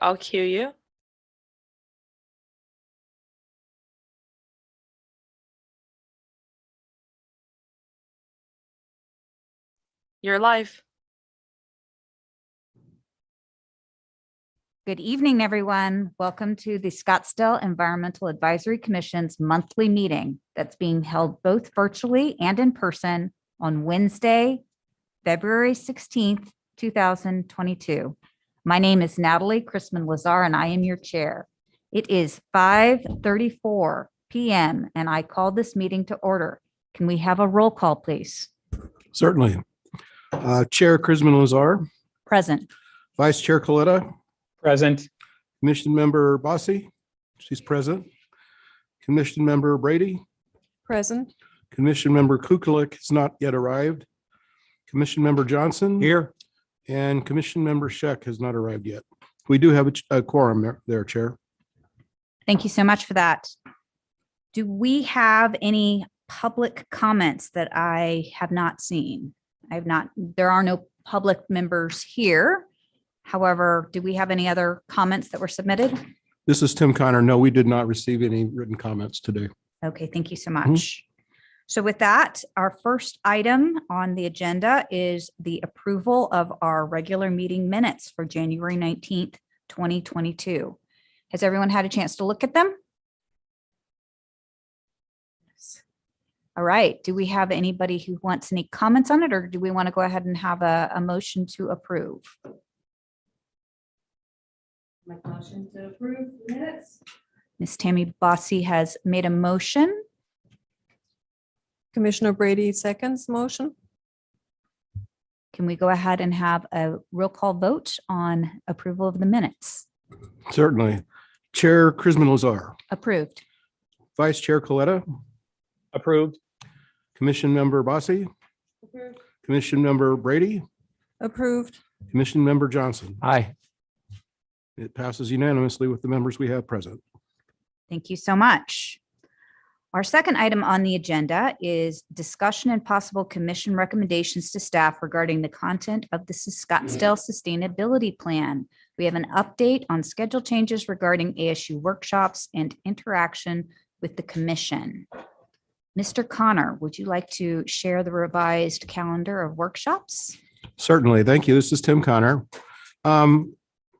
I'll cue you. You're live. Good evening, everyone. Welcome to the Scottsdale Environmental Advisory Commission's monthly meeting that's being held both virtually and in person on Wednesday, February 16th, 2022. My name is Natalie Chrisman-Lazar, and I am your chair. It is 5:34 p.m., and I call this meeting to order. Can we have a roll call, please? Certainly. Chair Chrisman-Lazar. Present. Vice Chair Coletta. Present. Commission Member Bossy. She's present. Commission Member Brady. Present. Commission Member Kukulik has not yet arrived. Commission Member Johnson. Here. And Commission Member Scheck has not arrived yet. We do have a quorum there, Chair. Thank you so much for that. Do we have any public comments that I have not seen? There are no public members here. However, do we have any other comments that were submitted? This is Tim Connor. No, we did not receive any written comments today. Okay, thank you so much. So with that, our first item on the agenda is the approval of our regular meeting minutes for January 19th, 2022. Has everyone had a chance to look at them? All right. Do we have anybody who wants any comments on it, or do we want to go ahead and have a motion to approve? Make a motion to approve the minutes. Ms. Tammy Bossy has made a motion. Commissioner Brady seconds motion. Can we go ahead and have a roll call vote on approval of the minutes? Certainly. Chair Chrisman-Lazar. Approved. Vice Chair Coletta. Approved. Commission Member Bossy. Approved. Commission Member Brady. Approved. Commission Member Johnson. Aye. It passes unanimously with the members we have present. Thank you so much. Our second item on the agenda is discussion and possible commission recommendations to staff regarding the content of the Scottsdale Sustainability Plan. We have an update on schedule changes regarding ASU workshops and interaction with the commission. Mr. Connor, would you like to share the revised calendar of workshops? Certainly. Thank you. This is Tim Connor.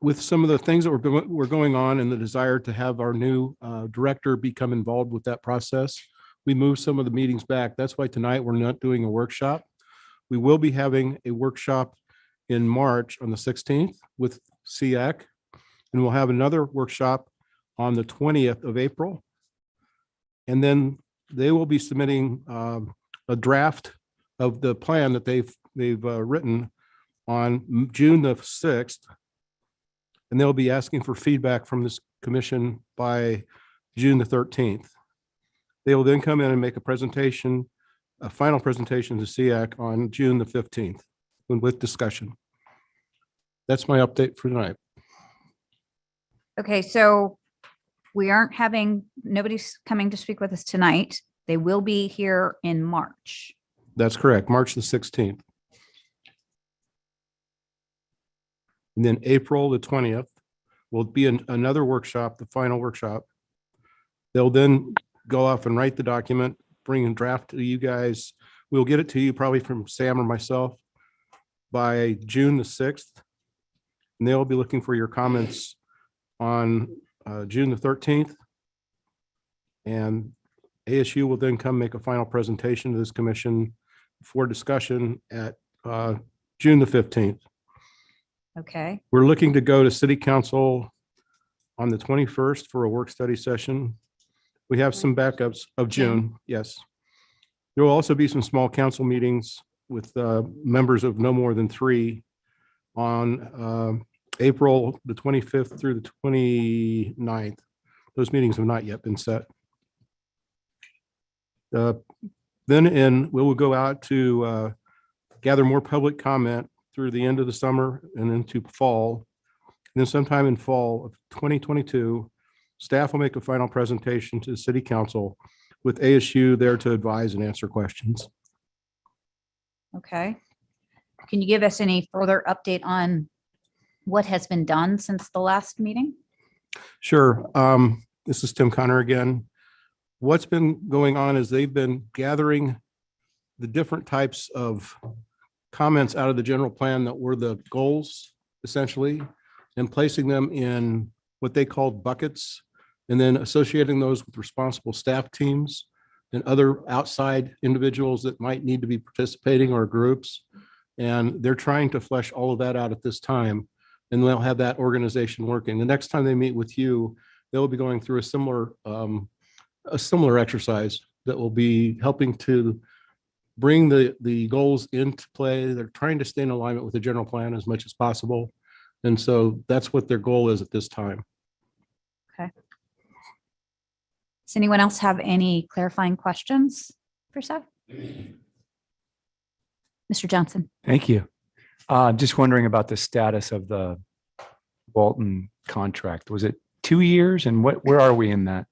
With some of the things that were going on and the desire to have our new director become involved with that process, we moved some of the meetings back. That's why tonight we're not doing a workshop. We will be having a workshop in March on the 16th with SEAC, and we'll have another workshop on the 20th of April. And then they will be submitting a draft of the plan that they've written on June the 6th. And they'll be asking for feedback from this commission by June the 13th. They will then come in and make a presentation, a final presentation to SEAC on June the 15th with discussion. That's my update for tonight. Okay, so nobody's coming to speak with us tonight. They will be here in March. That's correct, March the 16th. And then April the 20th will be another workshop, the final workshop. They'll then go off and write the document, bring a draft to you guys. We'll get it to you probably from Sam or myself by June the 6th. And they'll be looking for your comments on June the 13th. And ASU will then come make a final presentation to this commission for discussion at June the 15th. Okay, We're looking to go to city council on the 21st for a work study session. We have some backups of June, yes. There will also be some small council meetings with members of no more than 3 on April the 25th through the 29th. Those meetings have not yet been set. Then we will go out to gather more public comment through the end of the summer and into fall. And then sometime in fall of 2022, staff will make a final presentation to the city council with ASU there to advise and answer questions. okay. Can you give us any further update on what has been done since the last meeting? Sure. This is Tim Connor again. What's been going on is they've been gathering the different types of comments out of the general plan that were the goals, essentially, and placing them in what they called buckets, and then associating those with responsible staff teams and other outside individuals that might need to be participating or groups. And they're trying to flesh all of that out at this time, and they'll have that organization working. The next time they meet with you, they'll be going through a similar exercise that will be helping to bring the goals into play. They're trying to stay in alignment with the general plan as much as possible. And so that's what their goal is at this time. Does anyone else have any clarifying questions for Seth? Mr. Johnson? Thank you. Just wondering about the status of the Walton contract. Was it 2 years, and where are we in that?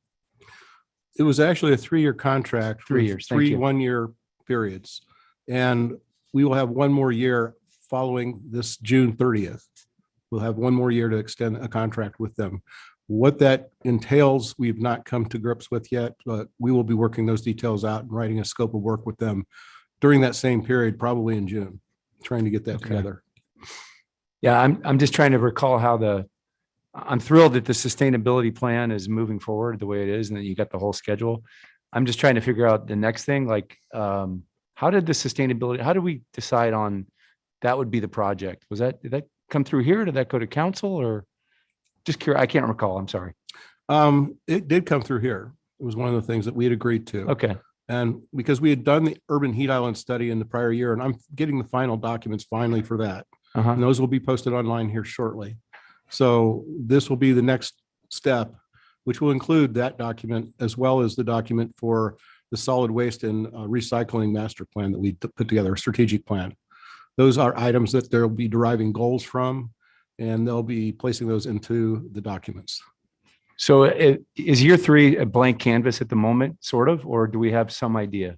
It was actually a 3-year contract. 3 with years, thank 3 you. 1-year periods. And we will have one more year following this June 30th. We'll have one more year to extend a contract with them. What that entails, we've not come to grips with yet, but we will be working those details out and writing a scope of work with them during that same period, probably in June, trying to get that Okay. together. Yeah, I'm just trying to recall I'm thrilled that the sustainability plan is moving forward the way it is, and that you got the whole schedule. I'm just trying to figure out the next thing, like, how did we decide on that would be the project? Did that come through here? Did that go to council, or just curious? I can't recall. I'm sorry. It did come through here. It was one of the things that we had agreed to. Okay. And because we had done the urban heat island study in the prior year, and I'm getting the final documents finally for that. Uh-huh. And those will be posted online here shortly. So this will be the next step, which will include that document as well as the document for the solid waste and recycling master plan that we put together, a strategic plan. Those are items that they'll be deriving goals from, and they'll be placing those into the documents. So is year 3 a blank canvas at the moment, sort of, or do we have some idea?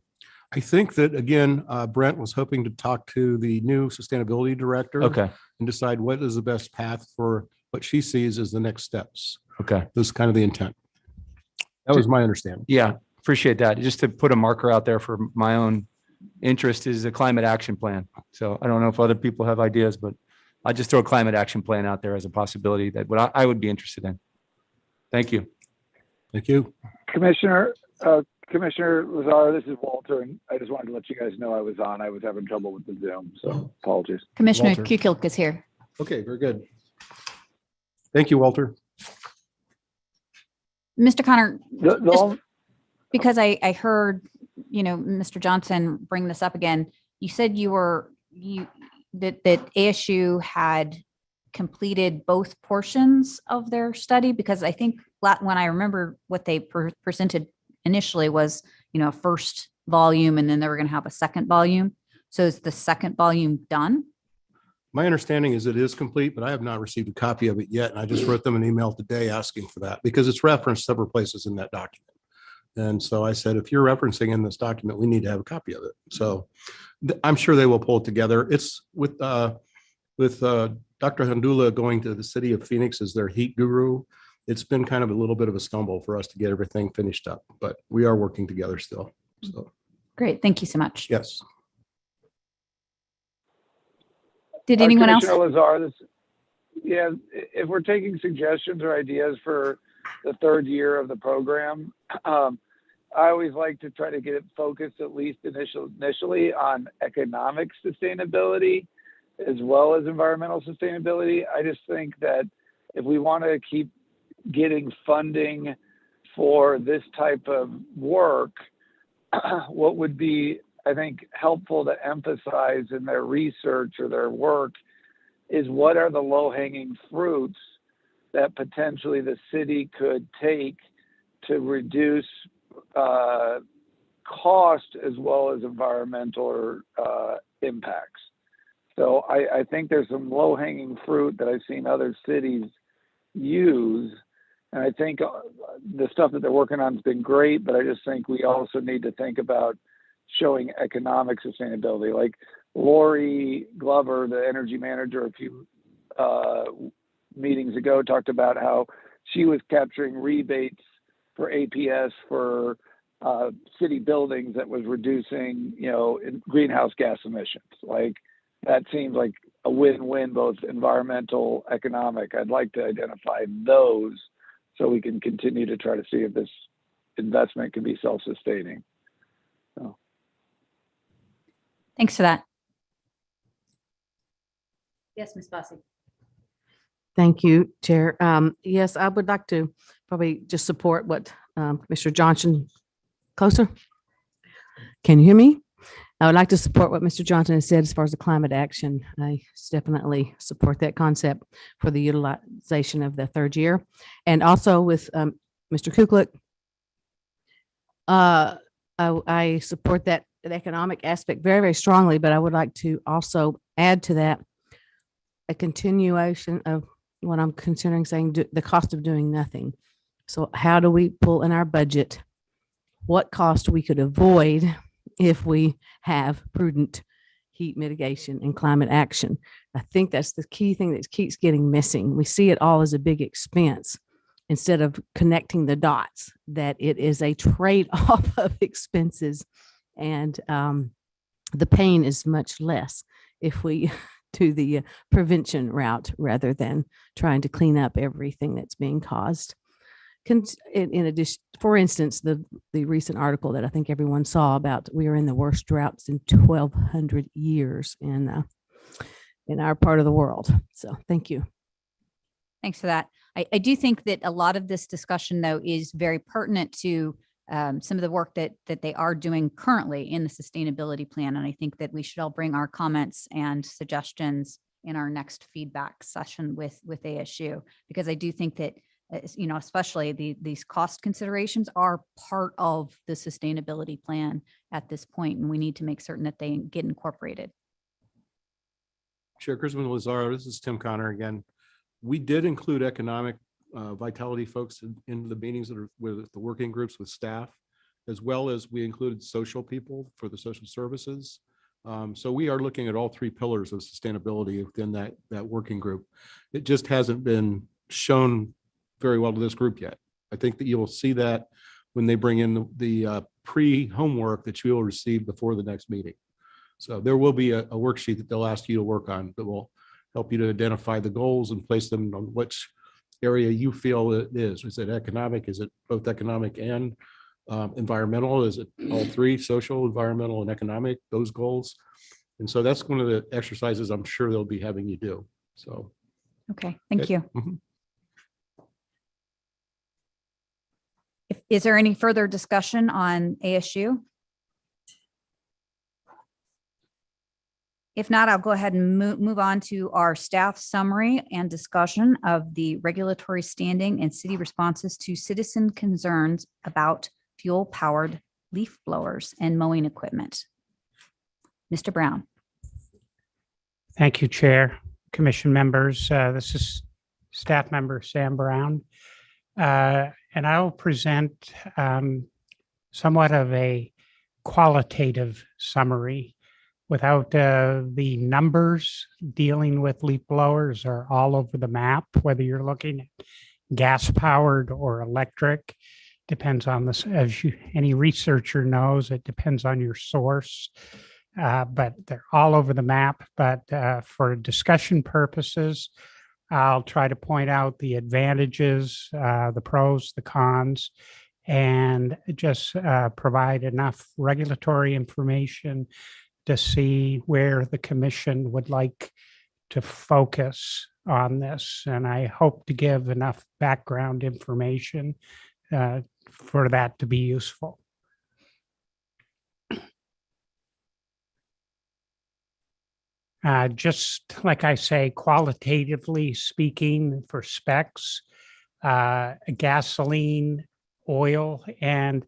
I think that, again, Brent was hoping to talk to the new sustainability director. Okay. And decide what is the best path for what she sees as the next steps. Okay. This is kind of the intent. That was my understanding. Yeah, appreciate that. Just to put a marker out there for my own interest is a climate action plan. So I don't know if other people have ideas, but I just throw a climate action plan out there as a possibility that what I would be interested in. Thank you. Thank you. Commissioner Lazar, this is Walter, and I just wanted to let you guys know I was on. I was having trouble with the Zoom, so apologies. Commissioner Walter. Kukilk is here. Okay, very good. Thank you, Walter. Mr. Connor, The Just- only- because I heard, Mr. Johnson bring this up again, you said that ASU had completed both portions of their study, because I think when I remember what they presented initially was, a first volume, and then they were going to have a second volume. So is the second volume done? My understanding is it is complete, but I have not received a copy of it yet. And I just wrote them an email today asking for that because it's referenced several places in that document. And so I said, if you're referencing in this document, we need to have a copy of it. So I'm sure they will pull it together. It's with Dr. Handula going to the city of Phoenix as their heat guru. It's been kind of a little bit of a stumble for us to get everything finished up, but we are working together still. So, Great. Thank you so much. yes. Did anyone else? Commissioner Lazar, if we're taking suggestions or ideas for the third year of the program, I always like to try to get it focused at least initially on economic sustainability as well as environmental sustainability. I just think that if we want to keep getting funding for this type of work, what would be, I think, helpful to emphasize in their research or their work is what are the low-hanging fruits that potentially the city could take to reduce cost as well as environmental impacts. So I think there's some low-hanging fruit that I've seen other cities use. And I think the stuff that they're working on has been great, but I just think we also need to think about showing economic sustainability. Like Lori Glover, the energy manager, a few meetings ago talked about how she was capturing rebates for APS for city buildings that was reducing, greenhouse gas emissions. Like that seems like a win-win, both environmental, economic. I'd like to identify those so we can continue to try to see if this investment can be self-sustaining. So. Thanks for that. Yes, Ms. Bossy. Thank you, Chair. Yes, I would like to probably just support what Mr. Johnson, closer? Can you hear me? I would like to support what Mr. Johnson has said as far as the climate action. I definitely support that concept for the utilization of the third year. And also with Mr. Kuklik, I support that economic aspect very, very strongly, but I would like to also add to that a continuation of what I'm considering saying, the cost of doing nothing. So how do we pull in our budget what cost we could avoid if we have prudent heat mitigation and climate action? I think that's the key thing that keeps getting missing. We see it all as a big expense instead of connecting the dots, that it is a trade-off of expenses, and the pain is much less if we do the prevention route rather than trying to clean up everything that's being caused. In addition, for instance, the recent article that I think everyone saw about we are in the worst droughts in 1,200 years in our part of the world. So thank you. Thanks for that. I do think that a lot of this discussion, though, is very pertinent to some of the work that they are doing currently in the sustainability plan. And I think that we should all bring our comments and suggestions in our next feedback session with ASU, because I do think that, especially these cost considerations are part of the sustainability plan at this point, and we need to make certain that they get incorporated. Chairperson Lazar, this is Tim Connor again. We did include economic vitality folks in the meetings that are with the working groups with staff, as well as we included social people for the social services. So we are looking at all three pillars of sustainability within that working group. It just hasn't been shown very well to this group yet. I think that you will see that when they bring in the pre-homework that you will receive before the next meeting. So there will be a worksheet that they'll ask you to work on that will help you to identify the goals and place them on which area you feel it is. Is it economic? Is it both economic and environmental? Is it all three, social, environmental, and economic, those goals? And so that's one of the exercises I'm sure they'll be having you do. So. Okay, thank Okay. you. Mhm. Is there any further discussion on ASU? If not, I'll go ahead and move on to our staff summary and discussion of the regulatory standing and city responses to citizen concerns about fuel-powered leaf blowers and mowing equipment. Mr. Brown. Thank you, Chair, Commission members. This is Staff Member Sam Brown. And I will present somewhat of a qualitative summary without the numbers. Dealing with leaf blowers are all over the map, whether you're looking at gas powered or electric. Depends on this, as any researcher knows, it depends on your source, but they're all over the map. But for discussion purposes, I'll try to point out the advantages, the pros, the cons, and just provide enough regulatory information to see where the commission would like to focus on this. And I hope to give enough background information for that to be useful. Just like I say, qualitatively speaking, for specs, gasoline, oil, and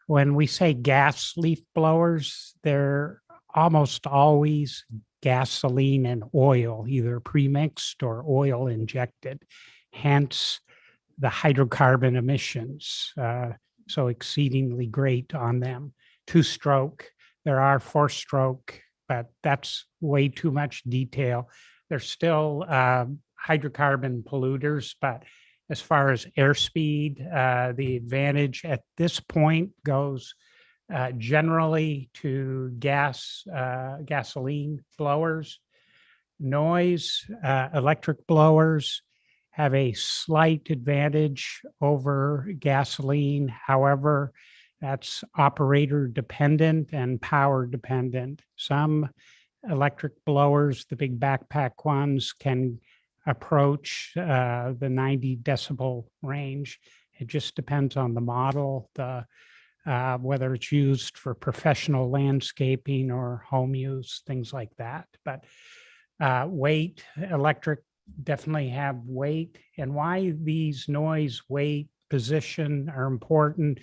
when we say gas leaf blowers, they're almost always gasoline and oil, either premixed or oil injected, hence the hydrocarbon emissions. So exceedingly great on them. 2-stroke, there are 4-stroke, but that's way too much detail. There's still hydrocarbon polluters, but as far as airspeed, the advantage at this point goes generally to gasoline blowers. Noise, electric blowers have a slight advantage over gasoline. However, that's operator dependent and power dependent. Some electric blowers, the big backpack ones, can approach the 90 decibel range. It just depends on the model, whether it's used for professional landscaping or home use, things like that. But weight, electric definitely have weight. And why these noise, weight, position are important.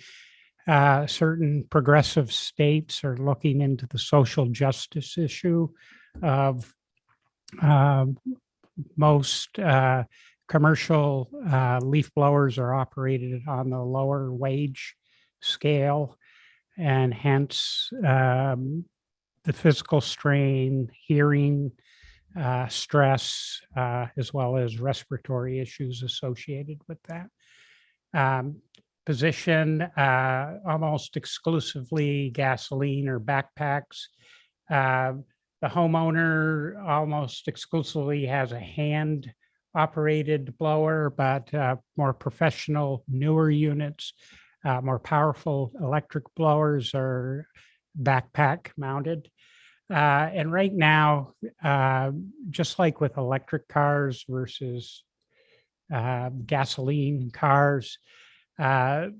Certain progressive states are looking into the social justice issue of most commercial leaf blowers are operated on the lower wage scale, and hence the physical strain, hearing, stress, as well as respiratory issues associated with that. Position, almost exclusively gasoline or backpacks. The homeowner almost exclusively has a hand operated blower, but more professional, newer units, more powerful electric blowers are backpack mounted. And right now, just like with electric cars versus gasoline cars, the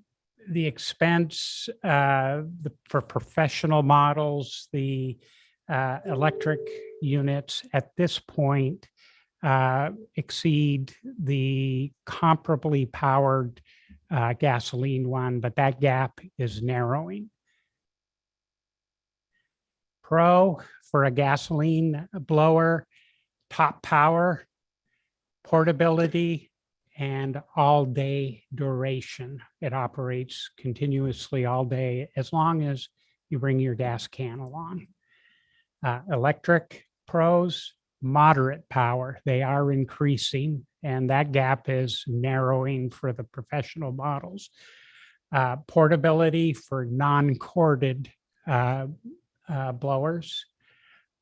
expense for professional models, the electric units at this point exceed the comparably powered gasoline one, but that gap is narrowing. Pro for a gasoline blower, top power, portability, and all-day duration. It operates continuously all day as long as you bring your gas can along. Electric pros, moderate power. They are increasing, and that gap is narrowing for the professional models. Portability for non-corded blowers,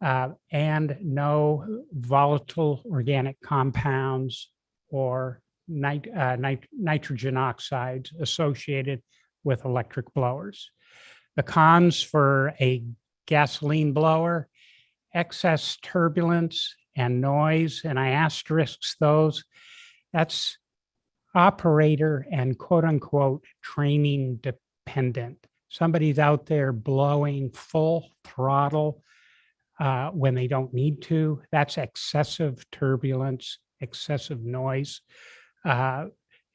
and no volatile organic compounds or nitrogen oxides associated with electric blowers. The cons for a gasoline blower: excess turbulence and noise, and I asterisks those. That's operator and quote unquote training dependent. Somebody's out there blowing full throttle when they don't need to. That's excessive turbulence, excessive noise.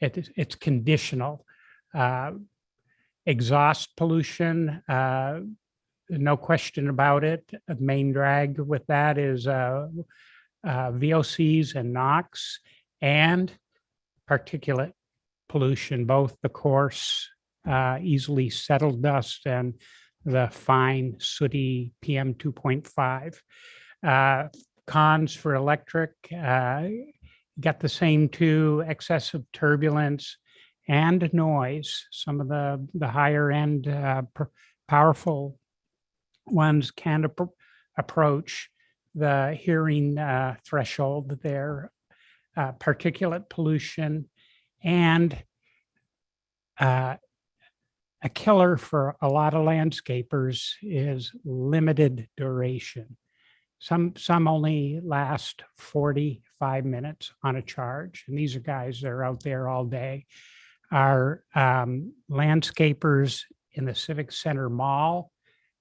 It's conditional. Exhaust pollution, no question about it. The main drag with that is VOCs and NOx, and particulate pollution, both the coarse, easily settled dust and the fine, sooty PM 2.5. Cons for electric, got the same two: excessive turbulence and noise. Some of the higher end powerful ones can approach the hearing threshold there. Particulate pollution, and a killer for a lot of landscapers is limited duration. Some only last 45 minutes on a charge, and these are guys that are out there all day. Our landscapers in the Civic Center Mall,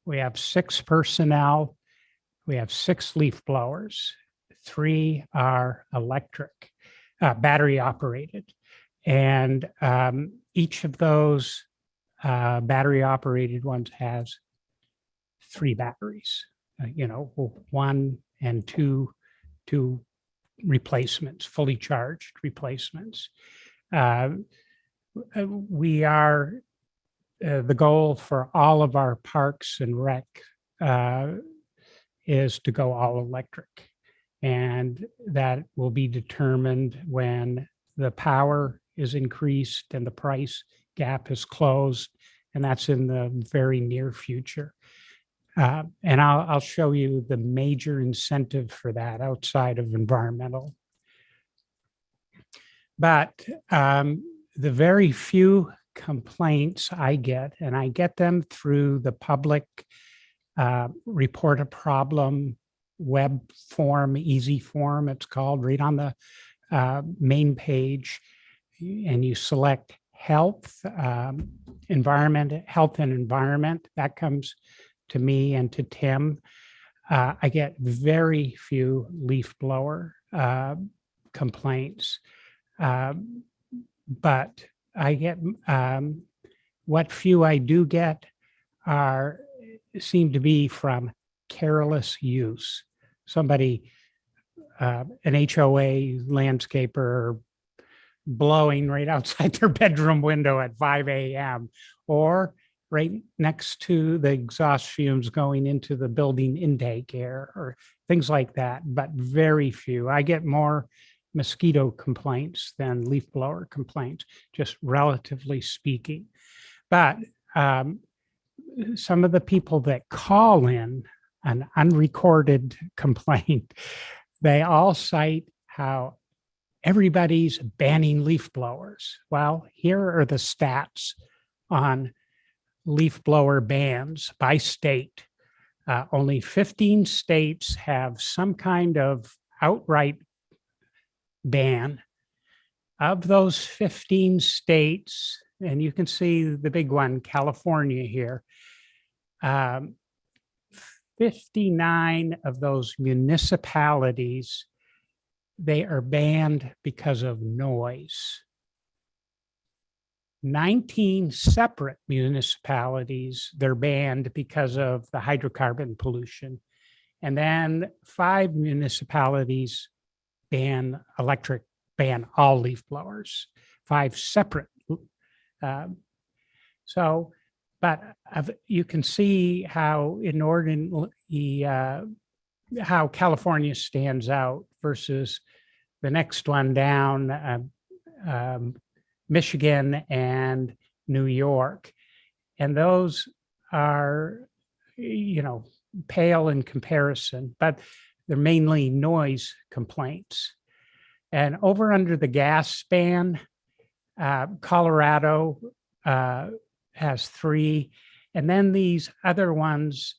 we have 6 personnel. We have 6 leaf blowers. 3 are electric, battery operated. And each of those battery operated ones has 3 batteries, 1 and 2 replacements, fully charged replacements. We are, the goal for all of our parks and rec is to go all electric. And that will be determined when the power is increased and the price gap is closed. And that's in the very near future. And I'll show you the major incentive for that outside of environmental. But the very few complaints I get, and I get them through the public report a problem web form, easy form, it's called, right on the main page. And you select health, environment, health and environment. That comes to me and to Tim. I get very few leaf blower complaints, but I get what few I do get seem to be from careless use. Somebody, an HOA landscaper, blowing right outside their bedroom window at 5 a.m. or right next to the exhaust fumes going into the building intake air or things like that, but very few. I get more mosquito complaints than leaf blower complaints, just relatively speaking. But some of the people that call in an unrecorded complaint, they all cite how everybody's banning leaf blowers. Well, here are the stats on leaf blower bans by state. Only 15 states have some kind of outright ban. Of those 15 states, and you can see the big one, California here, 59 of those municipalities, they are banned because of noise. 19 separate municipalities, they're banned because of the hydrocarbon pollution. And then 5 municipalities ban all leaf blowers, 5 separate. But you can see how how California stands out versus the next one down, Michigan and New York. And those are, pale in comparison, but they're mainly noise complaints. And over under the gas ban, Colorado has 3. And then these other ones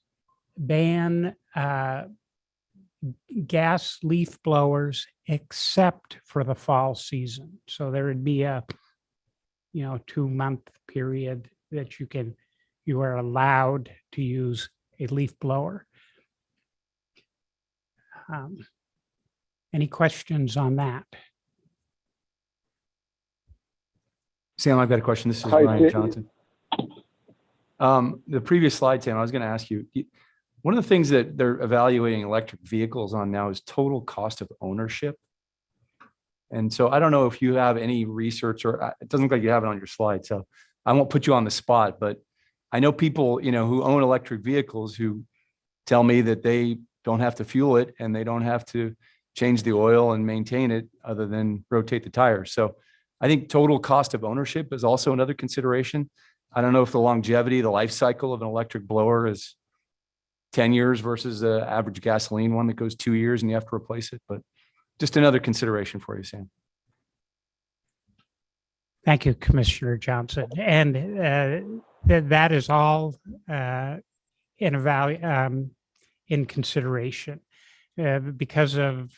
ban gas leaf blowers except for the fall season. So there would be a 2-month period that you are allowed to use a leaf blower. Any questions on that? Sam, I've got a question. This is Hi, Ryan Tim. Johnson. The previous slide, Sam, I was going to ask you, one of the things that they're evaluating electric vehicles on now is total cost of ownership. And so I don't know if you have any research, or it doesn't look like you have it on your slide, so I won't put you on the spot, but I know people, who own electric vehicles who tell me that they don't have to fuel it and they don't have to change the oil and maintain it other than rotate the tires. So I think total cost of ownership is also another consideration. I don't know if the longevity, the life cycle of an electric blower is 10 years versus the average gasoline one that goes 2 years and you have to replace it, but just another consideration for you, Sam. Thank you, Commissioner Johnson. And that is all in consideration because of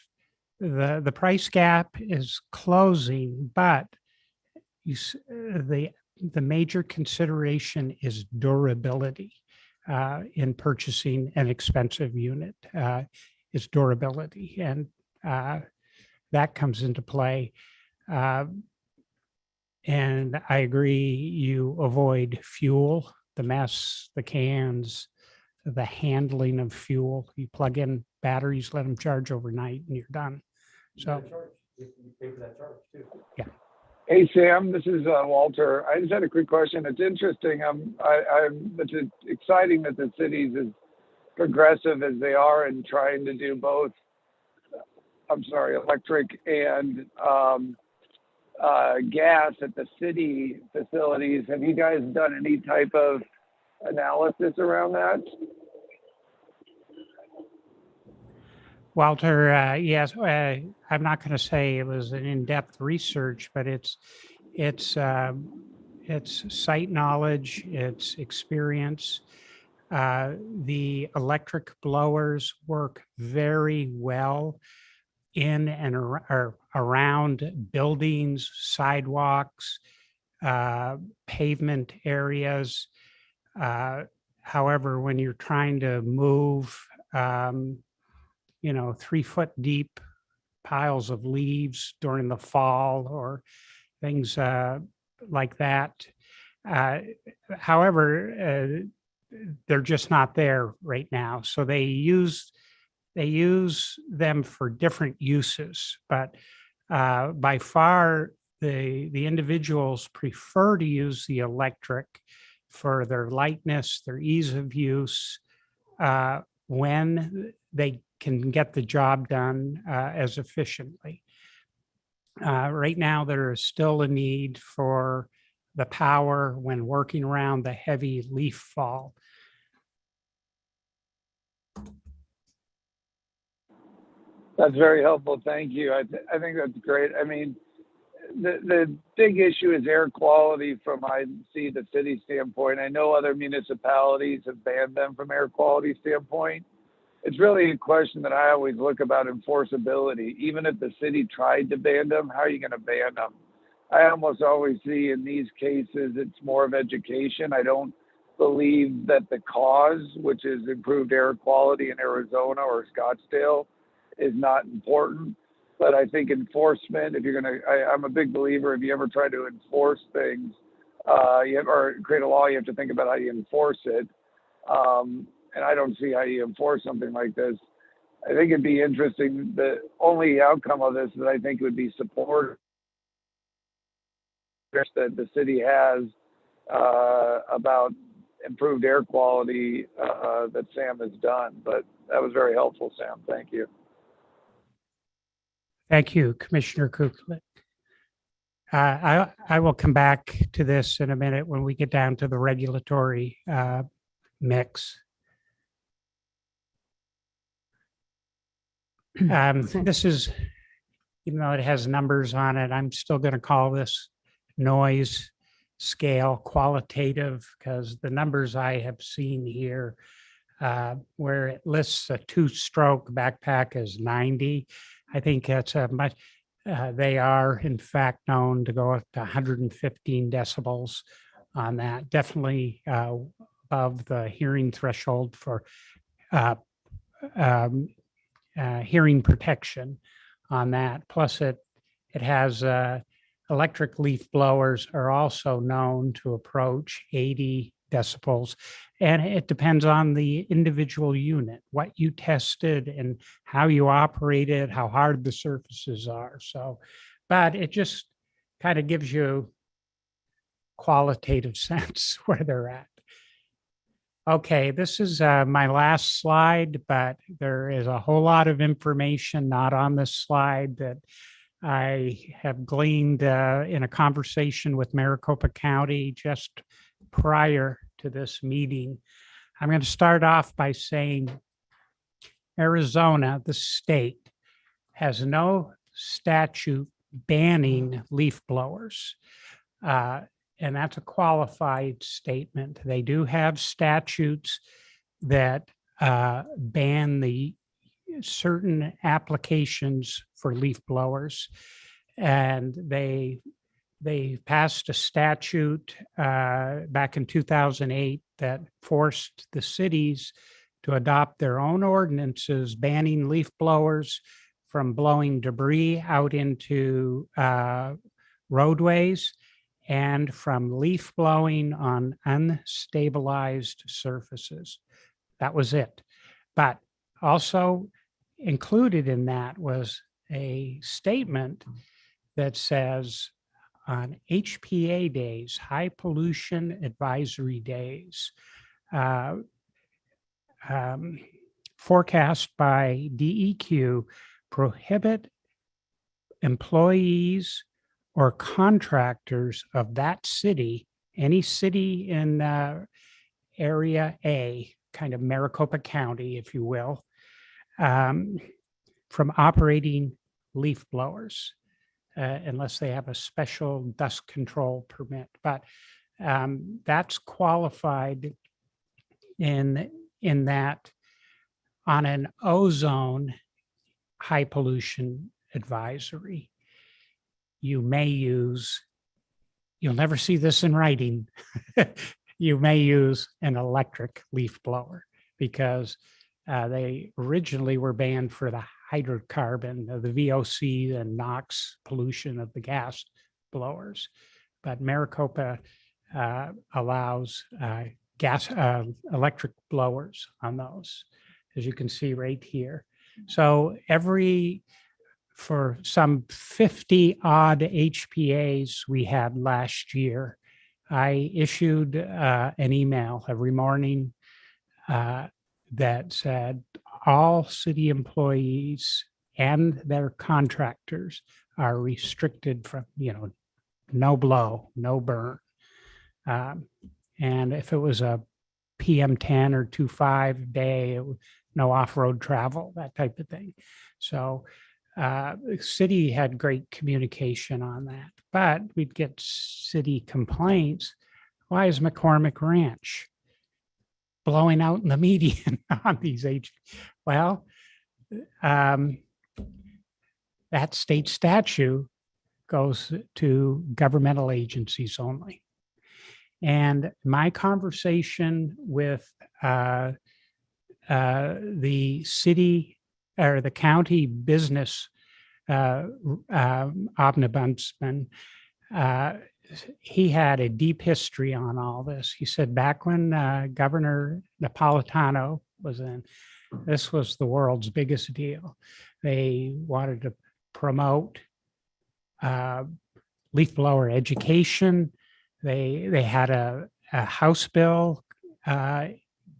the price gap is closing, but the major consideration is durability in purchasing an expensive unit. Is durability, and that comes into play. And I agree, you avoid fuel, the mess, the cans, the handling of fuel. You plug in batteries, let them charge overnight, and you're done. So, yeah. Hey, Sam, this is Walter. I just had a quick question. It's interesting. It's exciting that the city's as progressive as they are in trying to do both electric and gas at the city facilities. Have you guys done any type of analysis around that? Walter, yes, I'm not going to say it was an in-depth research, but it's site knowledge, it's experience. The electric blowers work very well in and around buildings, sidewalks, pavement areas. However, when you're trying to move, 3-foot deep piles of leaves during the fall or things like that. However, they're just not there right now. So they use them for different uses, but by far the individuals prefer to use the electric for their lightness, their ease of use, when they can get the job done as efficiently. Right now, there is still a need for the power when working around the heavy leaf fall. That's very helpful. Thank you. I think that's great. I mean, the big issue is air quality from the city standpoint. I know other municipalities have banned them from air quality standpoint. It's really a question that I always look about enforceability. Even if the city tried to ban them, how are you going to ban them? I almost always see in these cases, it's more of education. I don't believe that the cause, which is improved air quality in Arizona or Scottsdale, is not important. But I think enforcement, if you're going to, I'm a big believer, if you ever try to enforce things or create a law, you have to think about how you enforce it. And I don't see how you enforce something like this. I think it'd be interesting. The only outcome of this that I think would be supported that the city has about improved air quality that Sam has done. But that was very helpful, Sam. Thank you. Thank you, Commissioner Kuklik. I will come back to this in a minute when we get down to the regulatory mix. This is, even though it has numbers on it, I'm still going to call this noise scale qualitative, because the numbers I have seen here, where it lists a 2-stroke backpack as 90, I think that's a much, they are in fact known to go up to 115 decibels on that, definitely above the hearing threshold for hearing protection on that. Plus it has electric leaf blowers are also known to approach 80 decibels. And it depends on the individual unit, what you tested and how you operated, how hard the surfaces are. So, but it just kind of gives you qualitative sense where they're at. Okay, this is my last slide, but there is a whole lot of information not on this slide that I have gleaned in a conversation with Maricopa County just prior to this meeting. I'm going to start off by saying Arizona, the state, has no statute banning leaf blowers. And that's a qualified statement. They do have statutes that ban the certain applications for leaf blowers. And they passed a statute back in 2008 that forced the cities to adopt their own ordinances banning leaf blowers from blowing debris out into roadways and from leaf blowing on unstabilized surfaces. That was it. But also included in that was a statement that says on HPA days, high pollution advisory days, forecast by DEQ, prohibit employees or contractors of that city, any city in area A, kind of Maricopa County, if you will, from operating leaf blowers unless they have a special dust control permit. But that's qualified in that on an ozone high pollution advisory, you may use, you'll never see this in writing, you may use an electric leaf blower because they originally were banned for the hydrocarbon, the VOC and NOx pollution of the gas blowers. But Maricopa allows electric blowers on those, as you can see right here. So for some 50 odd HPAs we had last year, I issued an email every morning that said all city employees and their contractors are restricted from, no blow, no burn. And if it was a PM10 or 25 day, no off-road travel, that type of thing. So the city had great communication on that, but we'd get city complaints. Why is McCormick Ranch blowing out in the median on these Well, that state statute goes to governmental agencies only. And my conversation with the city or the county business ombudsman, he had a deep history on all this. He said back when Governor Napolitano was in, this was the world's biggest deal. They wanted to promote leaf blower education. They had a House bill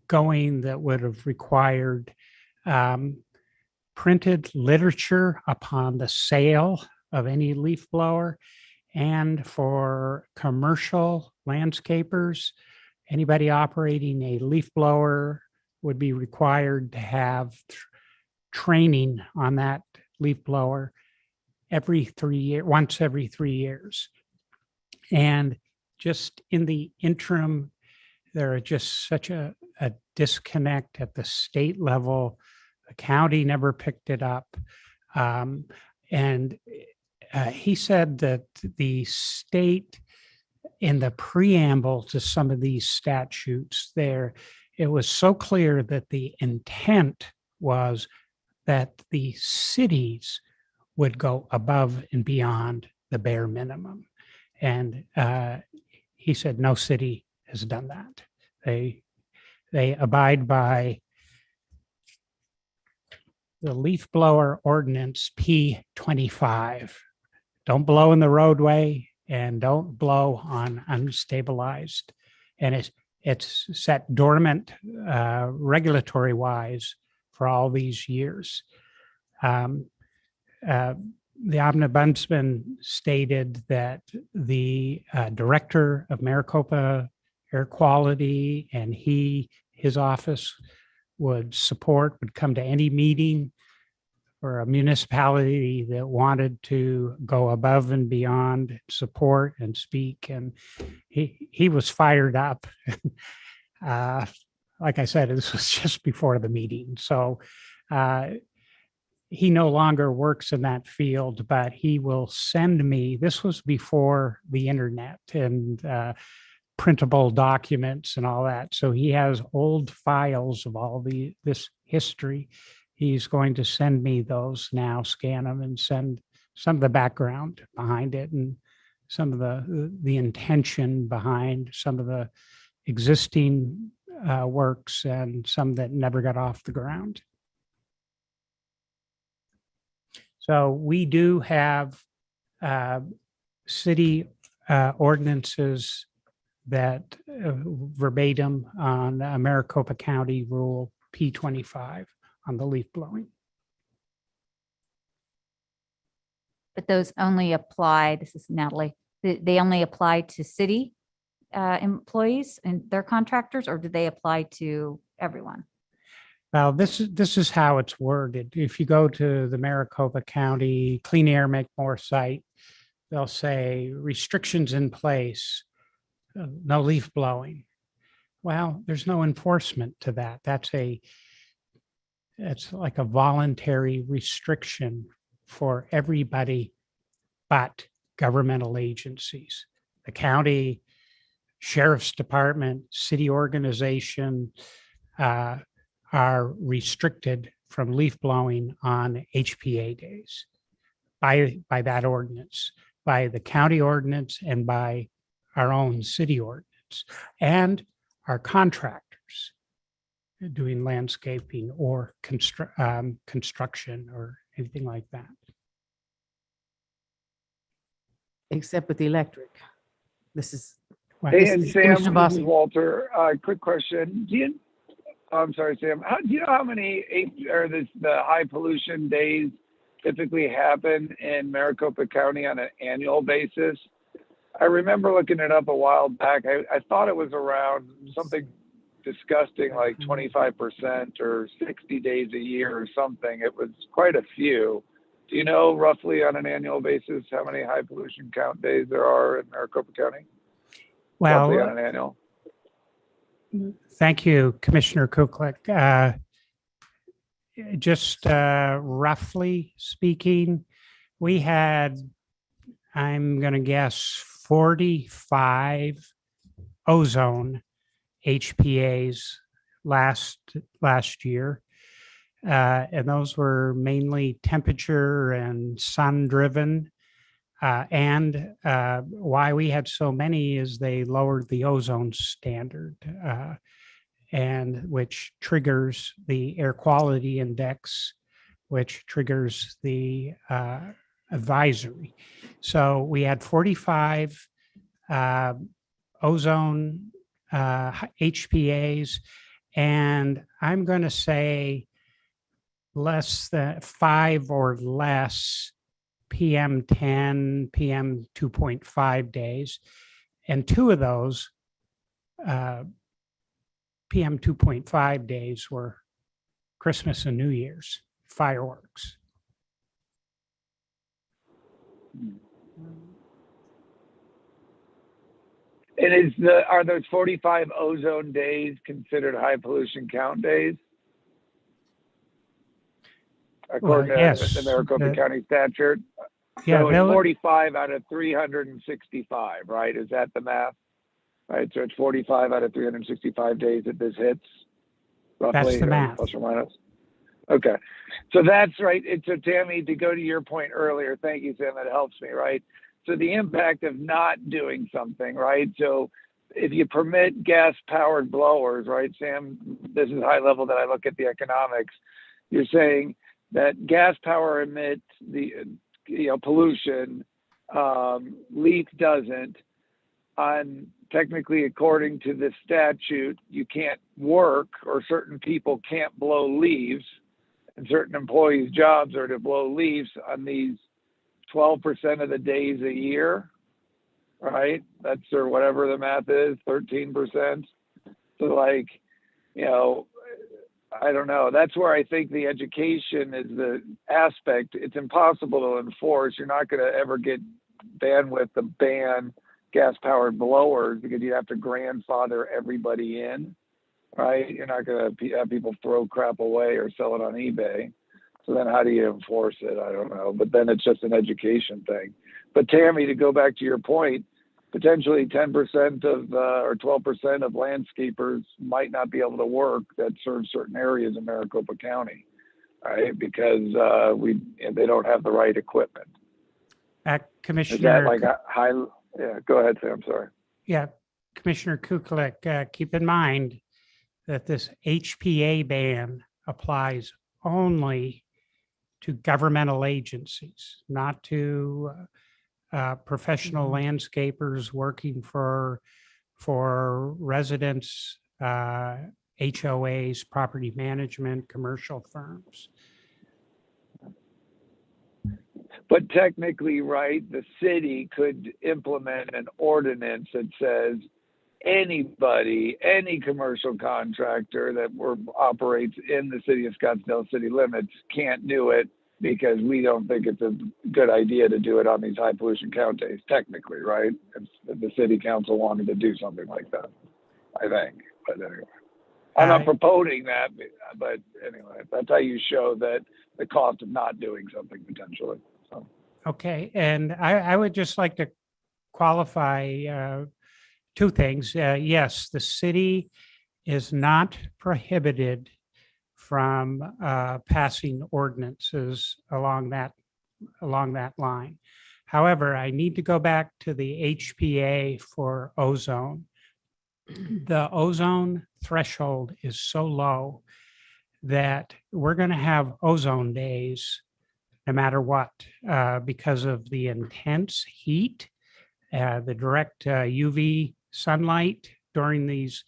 going that would have required printed literature upon the sale of any leaf blower, and for commercial landscapers, anybody operating a leaf blower would be required to have training on that leaf blower once every 3 years. And just in the interim, there are just such a disconnect at the state level. The county never picked it up. And he said that the state, in the preamble to some of these statutes there, it was so clear that the intent was that the cities would go above and beyond the bare minimum. And he said no city has done that. They abide by the leaf blower ordinance P25. Don't blow in the roadway and don't blow on unstabilized. And it's set dormant regulatory wise for all these years. The ombudsman stated that the director of Maricopa Air Quality and his office would come to any meeting for a municipality that wanted to go above and beyond support and speak. And he was fired up. Like I said, this was just before the meeting. So he no longer works in that field, but he will send me, this was before the internet and printable documents and all that. So he has old files of all this history. He's going to send me those now, scan them and send some of the background behind it and some of the intention behind some of the existing works and some that never got off the ground. So we do have city ordinances that verbatim on Maricopa County Rule P25 on the leaf blowing. But those only apply, this is Natalie, they only apply to city employees and their contractors, or do they apply to everyone? Well, this is how it's worded. If you go to the Maricopa County Clean Air Make More site, they'll say restrictions in place, no leaf blowing. Well, there's no enforcement to that. It's like a voluntary restriction for everybody but governmental agencies. The county, sheriff's department, city organization are restricted from leaf blowing on HPA days by that ordinance, by the county ordinance and by our own city ordinance, and our contractors doing landscaping or construction or anything like that. Except with the electric. This is. Well, Hey, This and is Sam, Commissioner this is Bossy. Walter. Quick question. I'm sorry, Sam. Do you know how many the high pollution days typically happen in Maricopa County on an annual basis? I remember looking it up a while back. I thought it was around something disgusting like 25% or 60 days a year or something. It was quite a few. Do you know roughly on an annual basis how many high pollution count days there are in Maricopa County? Roughly on Well, an annual. thank you, Commissioner Kuklik. Just roughly speaking, we had, I'm going to guess, 45 ozone HPAs last year. And those were mainly temperature and sun driven. And why we had so many is they lowered the ozone standard, and which triggers the air quality index, which triggers the advisory. So we had 45 ozone HPAs, and I'm going to say less than 5 or less PM10, PM 2.5 days. And 2 of those PM 2.5 days were Christmas and New Year's fireworks. And are those 45 ozone days considered high pollution count days? According yes, to the Maricopa County statute. Yeah, So it's 45 out of 365, right? Is that the math? Right, so it's 45 out of 365 days that this hits, roughly. That's the math. Plus or minus. Okay, so that's right. And so Tammy, to go to your point earlier, thank you, Sam, that helps me, right? So the impact of not doing something, right? So if you permit gas-powered blowers, right, Sam, this is high level that I look at the economics. You're saying that gas power emits the pollution, leaf doesn't. On technically, according to the statute, you can't work, or certain people can't blow leaves, and certain employees' jobs are to blow leaves on these 12% of the days a year, right? That's, or whatever the math is, 13%. So like, I don't know. That's where I think the education is the aspect. It's impossible to enforce. You're not going to ever get bandwidth to ban gas-powered blowers because you have to grandfather everybody in, right? You're not going to have people throw crap away or sell it on eBay. So then how do you enforce it? I don't know. But then it's just an education thing. But Tammy, to go back to your point, potentially 10% of or 12% of landscapers might not be able to work that serve certain areas in Maricopa County, right? Because they don't have the right equipment. Is that Commissioner, like a high? Yeah, go ahead, Sam. Sorry. yeah, Commissioner Kuklik, keep in mind that this HPA ban applies only to governmental agencies, not to professional landscapers working for residents, HOAs, property management, commercial firms. But technically, right, the city could implement an ordinance that says anybody, any commercial contractor that operates in the city of Scottsdale city limits can't do it because we don't think it's a good idea to do it on these high pollution count days, technically, right? If the city council wanted to do something like that, I think. But anyway, I'm not proposing that, but anyway, that's how you show that the cost of not doing something potentially. So. Okay, and I would just like to qualify two things. Yes, the city is not prohibited from passing ordinances along that line. However, I need to go back to the HPA for ozone. The ozone threshold is so low that we're going to have ozone days no matter what, because of the intense heat, the direct UV sunlight during these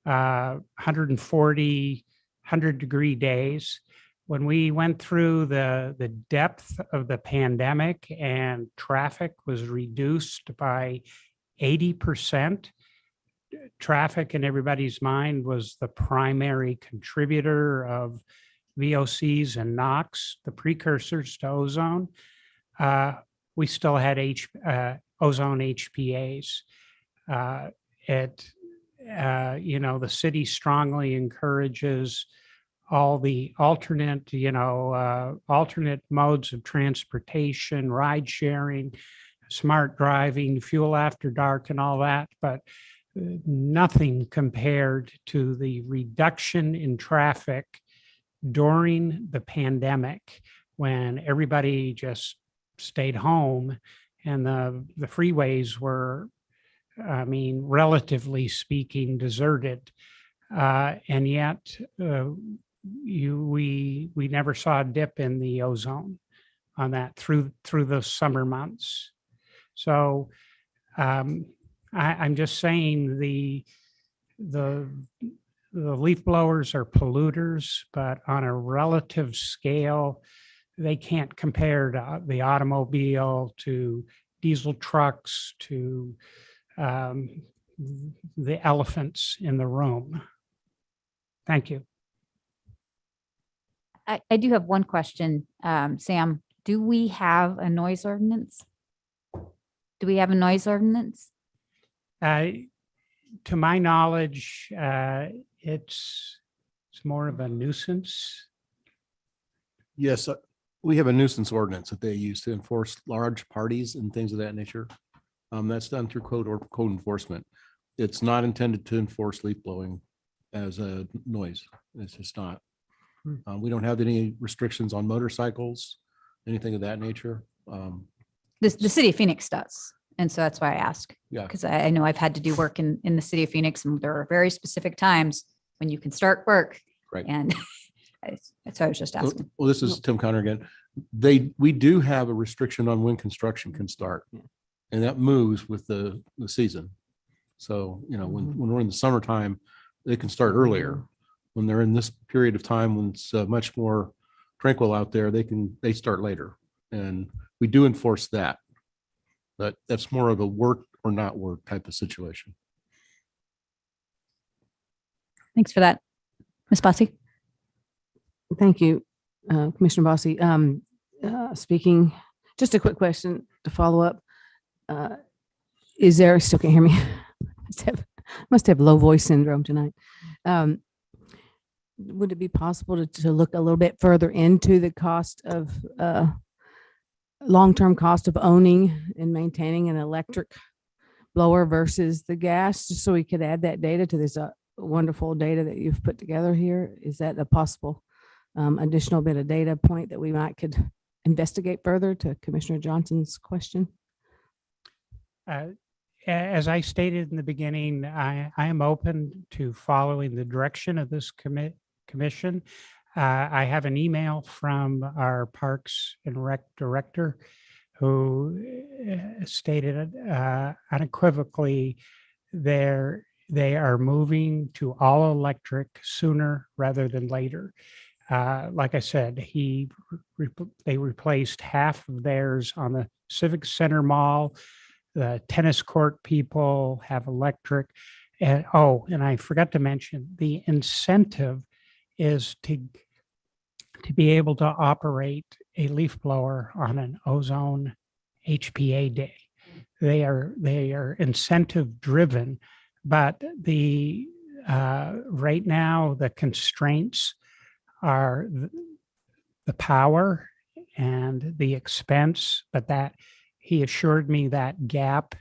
140, 100-degree days. When we went through the depth of the pandemic and traffic was reduced by 80%, traffic in everybody's mind was the primary contributor of VOCs and NOx, the precursors to ozone. We still had ozone HPAs. The city strongly encourages all the alternate modes of transportation, ride sharing, smart driving, fuel after dark, and all that, but nothing compared to the reduction in traffic during the pandemic when everybody just stayed home and the freeways were, relatively speaking, deserted. And yet we never saw a dip in the ozone on that through the summer months. So I'm just saying the leaf blowers are polluters, but on a relative scale, they can't compare to the automobile, to diesel trucks, to the elephants in the room. Thank you. I do have one question, Sam. Do we have a noise ordinance? Do we have a noise ordinance? To my knowledge, it's more of a nuisance. Yes, we have a nuisance ordinance that they use to enforce large parties and things of that nature. That's done through code enforcement. It's not intended to enforce leaf blowing as a noise. It's just not. We don't have any restrictions on motorcycles, anything of that nature. The city of Phoenix does. And so that's why I ask. Yeah. Because I know I've had to do work in the city of Phoenix, and there are very specific times when you can start work. Right. And so I was just asking. Well, this is Tim Connor again. We do have a restriction on when construction can start, and that moves with the season. So, when we're in the summertime, they can start earlier. When they're in this period of time when it's much more tranquil out there, they start later, and we do enforce that. But that's more of a work or not work type of situation. Thanks for that. Ms. Bossy? Thank you, Commissioner Bossy. Speaking, just a quick question to follow up. Still can't hear me. Must have low voice syndrome tonight. Would it be possible to look a little bit further into the cost of long-term cost of owning and maintaining an electric blower versus the gas, just so we could add that data to this wonderful data that you've put together here? Is that a possible additional bit of data point that we could investigate further, to Commissioner Johnson's question? As I stated in the beginning, I am open to following the direction of this commission. I have an email from our Parks and Rec director who stated unequivocally they are moving to all electric sooner rather than later. like I said, they replaced half of theirs on the Civic Center Mall. The tennis court people have electric. And I forgot to mention, the incentive is to be able to operate a leaf blower on an ozone HPA day. They are incentive driven, but right now the constraints are the power and the expense, but that he assured me that gap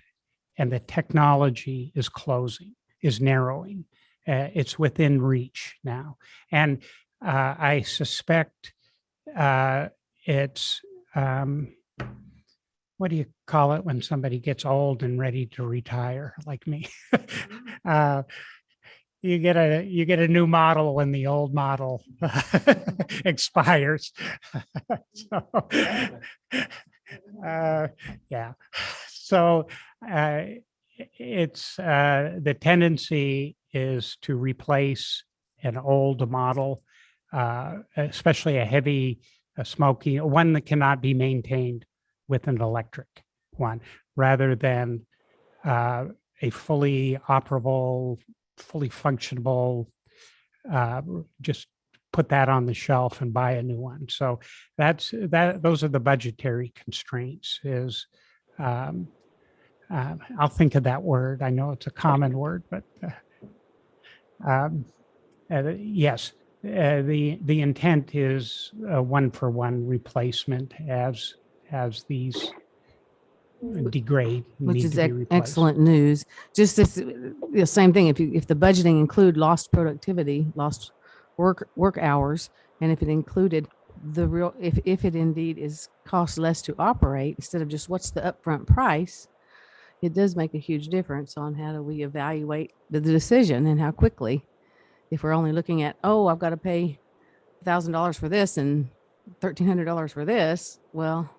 and the technology is narrowing. It's within reach now. And I suspect it's, what do you call it when somebody gets old and ready to retire, like me? You get a new model when the old model expires. So, yeah. So it's the tendency is to replace an old model, especially a smoky one that cannot be maintained with an electric one, rather than a fully operable, fully functionable, just put that on the shelf and buy a new one. So those are the budgetary constraints. I'll think of that word. I know it's a common word, but yes, the intent is a one-for-one replacement as these degrade. Which need is to be replaced. excellent news. Just this, the same thing. If the budgeting include lost productivity, lost work hours, and if it included if it indeed is cost less to operate instead of just what's the upfront price, it does make a huge difference on how do we evaluate the decision and how quickly. If we're only looking at, I've got to pay $1,000 for this and $1,300 for this, well,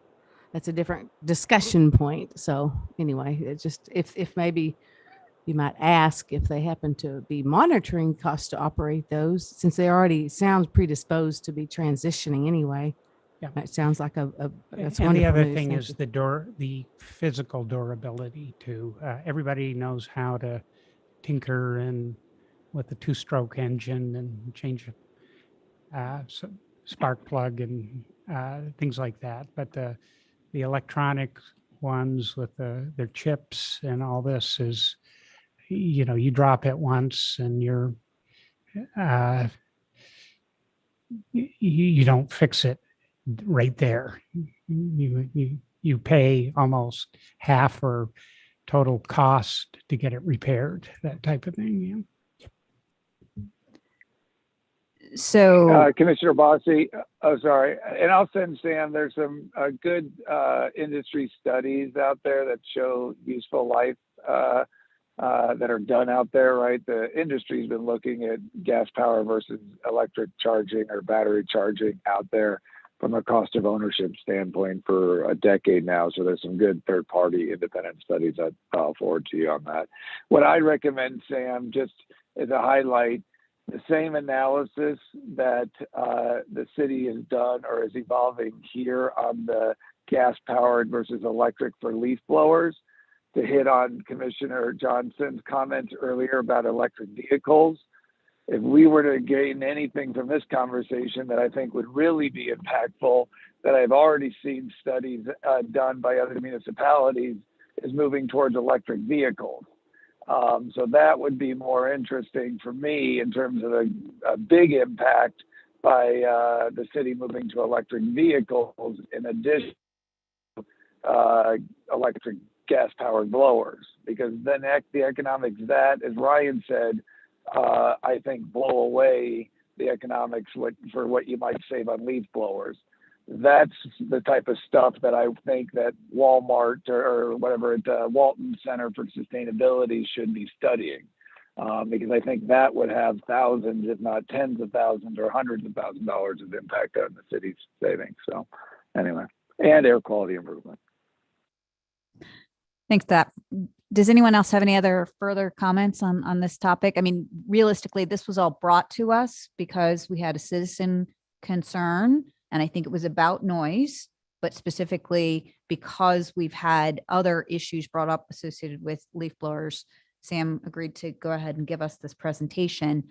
that's a different discussion point. So anyway, it's just if maybe you might ask if they happen to be monitoring costs to operate those, since they already sound predisposed to be transitioning anyway. Yeah. That sounds like that's And the wonderful other news. thing Thank is you. the physical durability too. Everybody knows how to tinker and with a 2-stroke engine and change spark plug and things like that. But the electronic ones with their chips and all this is, you drop it once and you don't fix it right there. You pay almost half or total cost to get it repaired, that type of thing. Yeah. So Commissioner Bossy, sorry, and I'll send Sam, there's some good industry studies out there that show useful life that are done out there, right? The industry's been looking at gas power versus electric charging or battery charging out there from a cost of ownership standpoint for a decade now. So there's some good third-party independent studies I'll forward to you on that. What I recommend, Sam, just as a highlight, the same analysis that the city has done or is evolving here on the gas-powered versus electric for leaf blowers, to hit on Commissioner Johnson's comments earlier about electric vehicles. If we were to gain anything from this conversation that I think would really be impactful, that I've already seen studies done by other municipalities, is moving towards electric vehicles. So that would be more interesting for me in terms of a big impact by the city moving to electric vehicles in addition to electric gas-powered blowers, because then the economics that, as Ryan said, I think blow away the economics for what you might save on leaf blowers. That's the type of stuff that I think that Walmart or whatever at Walton Center for Sustainability should be studying, because I think that would have thousands, if not tens of thousands or hundreds of thousands of dollars of impact on the city's savings. So anyway, and air quality improvement. thanks for that. Does anyone else have any other further comments on this topic? I mean, realistically, this was all brought to us because we had a citizen concern, and I think it was about noise, but specifically because we've had other issues brought up associated with leaf blowers. Sam agreed to go ahead and give us this presentation.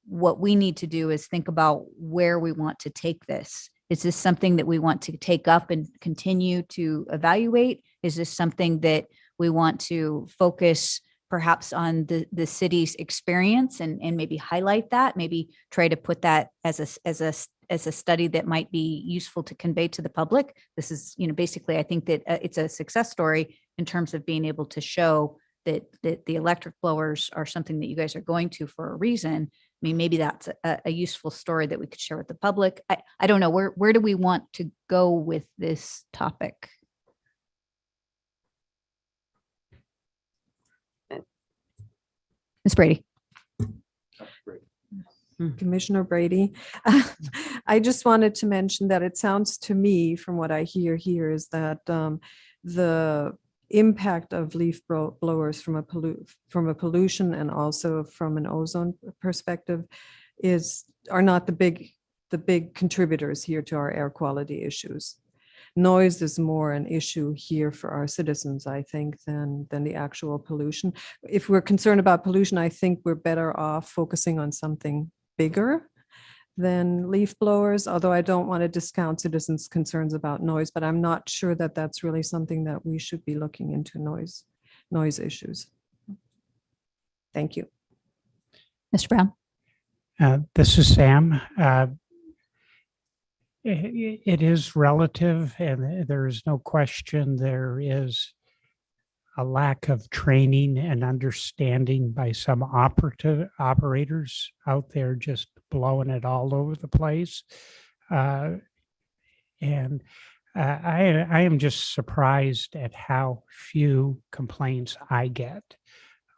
What we need to do is think about where we want to take this. Is this something that we want to take up and continue to evaluate? Is this something that we want to focus perhaps on the city's experience and maybe highlight that, maybe try to put that as a study that might be useful to convey to the public? This is, basically, I think that it's a success story in terms of being able to show that the electric blowers are something that you guys are going to for a reason. I mean, maybe that's a useful story that we could share with the public. I don't know, where do we want to go with this topic? Ms. Brady. Commissioner Brady. I just wanted to mention that it sounds to me, from what I hear here, is that the impact of leaf blowers from a pollution and also from an ozone perspective are not the big contributors here to our air quality issues. Noise is more an issue here for our citizens, I think, than the actual pollution. If we're concerned about pollution, I think we're better off focusing on something bigger than leaf blowers, although I don't want to discount citizens' concerns about noise, but I'm not sure that that's really something that we should be looking into, noise issues. Thank you. Mr. Brown. This is Sam. It is relative, and there is no question there is a lack of training and understanding by some operators out there just blowing it all over the place. I am just surprised at how few complaints I get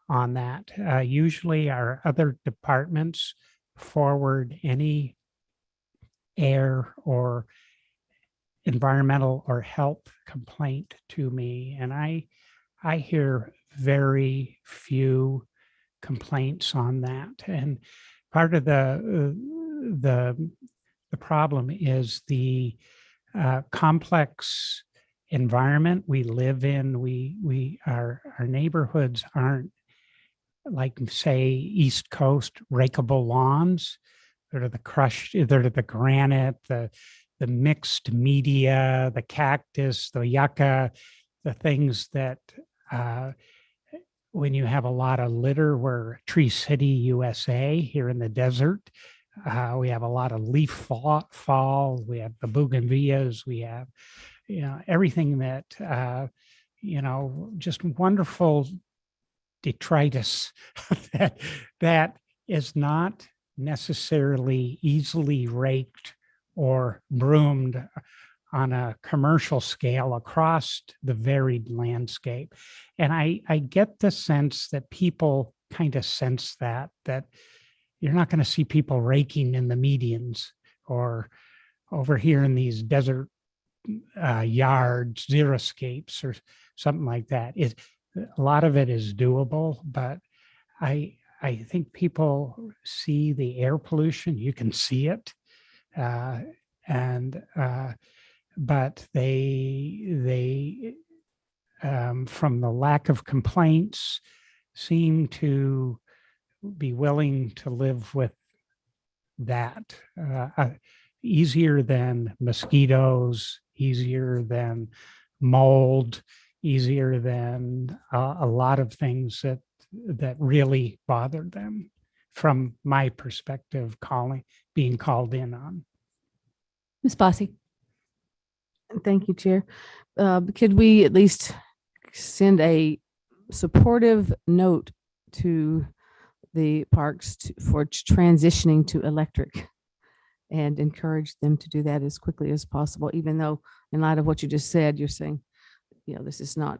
on that. Usually our other departments forward any air or environmental or health complaint to me, and I hear very few complaints on that. And part of the problem is the complex environment we live in. Our neighborhoods aren't like, say, East Coast rakeable lawns. They're the granite, the mixed media, the cactus, the yucca, the things that when you have a lot of litter, we're Tree City, USA, here in the desert. We have a lot of leaf fall. We have the bougainvilleas. We have, everything that, just wonderful detritus that is not necessarily easily raked or broomed on a commercial scale across the varied landscape. And I get the sense that people kind of sense that you're not going to see people raking in the medians or over here in these desert yards, xeriscapes or something like that. A lot of it is doable, but I think people see the air pollution. You can see it. But they from the lack of complaints, seem to be willing to live with that. Easier than mosquitoes, easier than mold, easier than a lot of things that really bother them, from my perspective, being called in on. Ms. Bossy. Thank you, Chair. Could we at least send a supportive note to the parks for transitioning to electric and encourage them to do that as quickly as possible, even though in light of what you just said, you're saying, this is not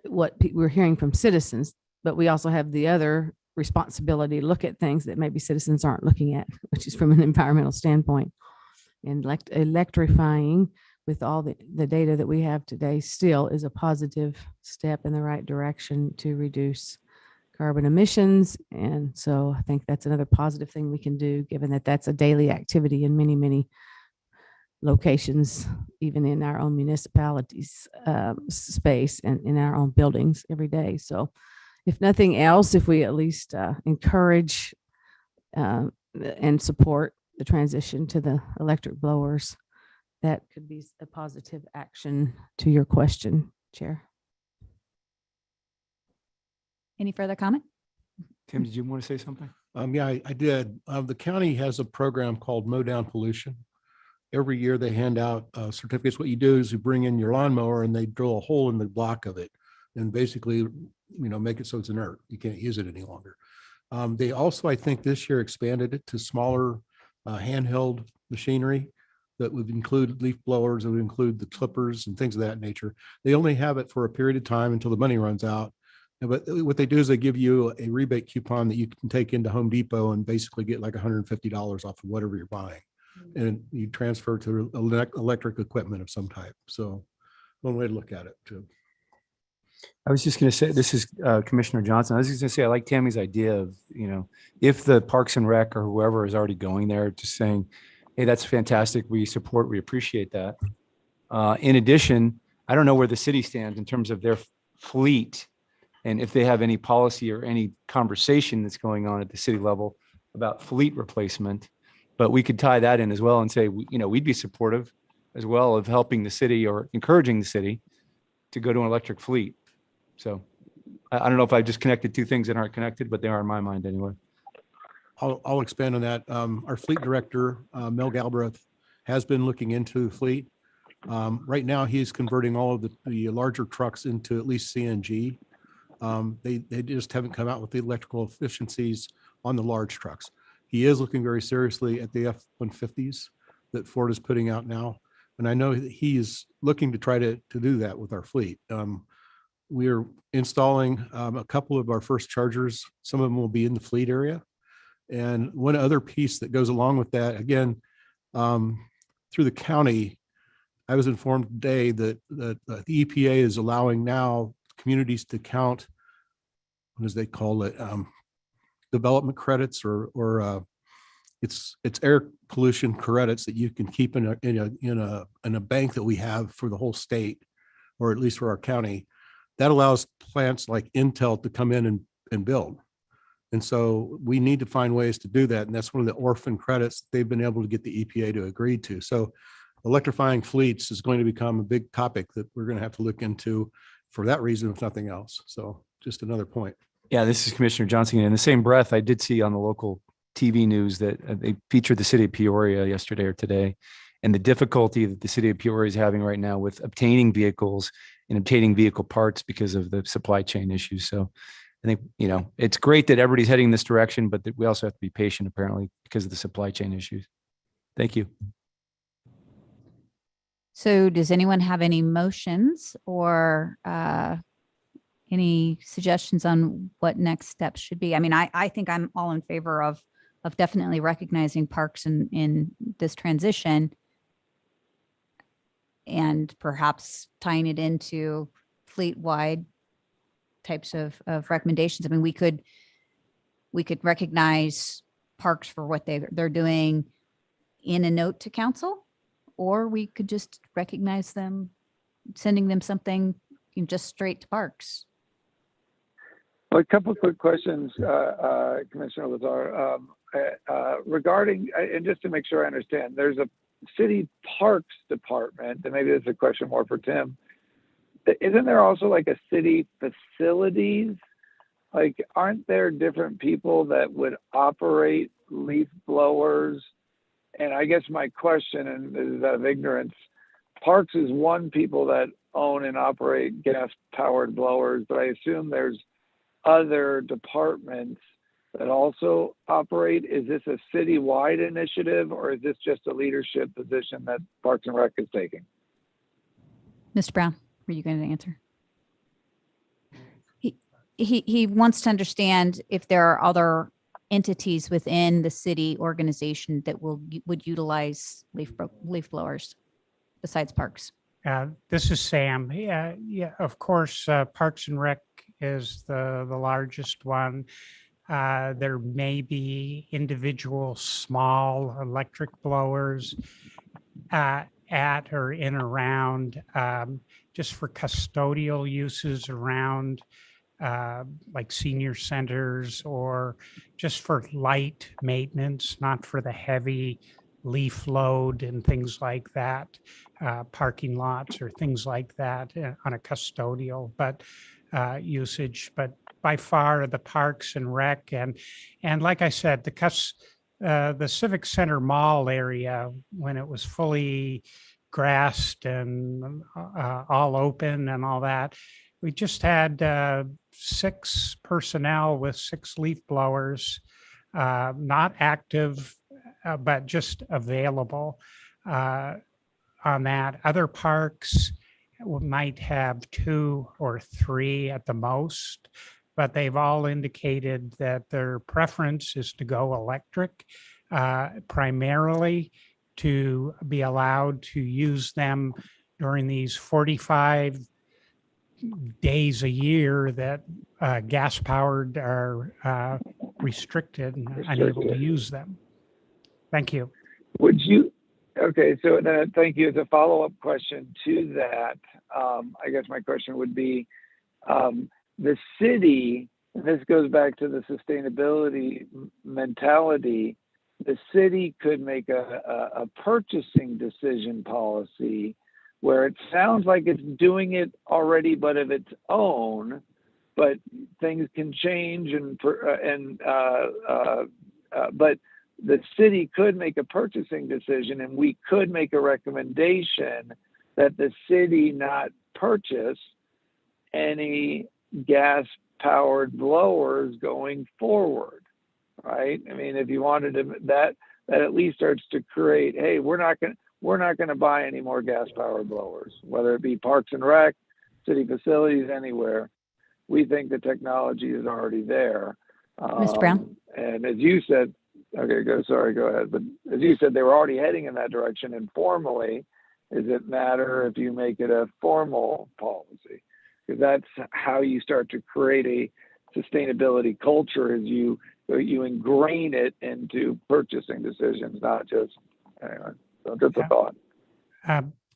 what we're hearing from citizens, but we also have the other responsibility to look at things that maybe citizens aren't looking at, which is from an environmental standpoint. And electrifying with all the data that we have today still is a positive step in the right direction to reduce carbon emissions. And so I think that's another positive thing we can do, given that that's a daily activity in many, many locations, even in our own municipalities space and in our own buildings every day. So if nothing else, if we at least encourage and support the transition to the electric blowers, that could be a positive action to your question, Chair. Any further comment? Tim, did you want to say something? Yeah, I did. The county has a program called Mow Down Pollution. Every year they hand out certificates. What you do is you bring in your lawnmower and they drill a hole in the block of it and basically, make it so it's inert. You can't use it any longer. They also, I think this year expanded it to smaller handheld machinery that would include leaf blowers, that would include the clippers and things of that nature. They only have it for a period of time until the money runs out. But what they do is they give you a rebate coupon that you can take into Home Depot and basically get like $150 off of whatever you're buying. And you transfer to electric equipment of some type. So one way to look at it too. I was just going to say, this is Commissioner Johnson. I was just going to say, I like Tammy's idea of, if the Parks and Rec or whoever is already going there, just saying, hey, that's fantastic. We appreciate that. In addition, I don't know where the city stands in terms of their fleet and if they have any policy or any conversation that's going on at the city level about fleet replacement, but we could tie that in as well and say, we'd be supportive as well of helping the city or encouraging the city to go to an electric fleet. So I don't know if I just connected two things that aren't connected, but they are in my mind anyway. I'll expand on that. Our fleet director, Mel Galbraith, has been looking into fleet. Right now, he's converting all of the larger trucks into at least CNG. They just haven't come out with the electrical efficiencies on the large trucks. He is looking very seriously at the F-150s that Ford is putting out now. And I know that he is looking to try to do that with our fleet. We are installing a couple of our first chargers. Some of them will be in the fleet area. And one other piece that goes along with that, again, through the county, I was informed today that the EPA is allowing now communities to count, what as they call it, development credits or it's air pollution credits that you can keep in a bank that we have for the whole state, or at least for our county. That allows plants like Intel to come in and build. And so we need to find ways to do that. And that's one of the orphan credits they've been able to get the EPA to agree to. So electrifying fleets is going to become a big topic that we're going to have to look into for that reason, if nothing else. So just another point. Yeah, this is Commissioner Johnson. In the same breath, I did see on the local TV news that they featured the city of Peoria yesterday or today, and the difficulty that the city of Peoria is having right now with obtaining vehicles and obtaining vehicle parts because of the supply chain issues. So I think, it's great that everybody's heading this direction, but that we also have to be patient apparently because of the supply chain issues. Thank you. So does anyone have any motions or any suggestions on what next steps should be? I mean, I think I'm all in favor of definitely recognizing parks in this transition and perhaps tying it into fleet-wide types of recommendations. I mean, we could recognize parks for what they're doing in a note to council, or we could just recognize them, sending them something just straight to parks. Well, a couple of quick questions, Commissioner Lazar, regarding, and just to make sure I understand, there's a city parks department, and maybe this is a question more for Tim. Isn't there also like a city facilities? Like, aren't there different people that would operate leaf blowers? And I guess my question, and this is out of ignorance, parks is one people that own and operate gas-powered blowers, but I assume there's other departments that also operate. Is this a citywide initiative, or is this just a leadership position that Parks and Rec is taking? Mr. Brown, were you going to answer? He wants to understand if there are other entities within the city organization that would utilize leaf blowers besides parks. This is Sam. Yeah, of course, Parks and Rec is the largest one. There may be individual small electric blowers at or in around, just for custodial uses around like senior centers, or just for light maintenance, not for the heavy leaf load and things like that, parking lots or things like that on a custodial usage. But by far the parks and rec and like I said, the Civic Center Mall area, when it was fully grassed and all open and all that, we just had 6 personnel with 6 leaf blowers, not active, but just available on that. Other parks might have 2 or 3 at the most, but they've all indicated that their preference is to go electric, primarily to be allowed to use them during these 45 days a year that gas powered are restricted and unable to use them. Thank you. Would you, okay, so then thank you. As a follow-up question to that, I guess my question would be, the city, and this goes back to the sustainability mentality, the city could make a purchasing decision policy where it sounds like it's doing it already, but of its own, but things can change but the city could make a purchasing decision, and we could make a recommendation that the city not purchase any gas powered blowers going forward, right? I mean, if you wanted to, that at least starts to create, hey, we're not going to buy any more gas powered blowers, whether it be parks and rec, city facilities, anywhere. We think the technology is already there. Mr. Brown? And as you said, okay, go ahead. But as you said, they were already heading in that direction informally. Does it matter if you make it a formal policy? Because that's how you start to create a sustainability culture, is you ingrain it into purchasing decisions, not just, anyway, so just a thought.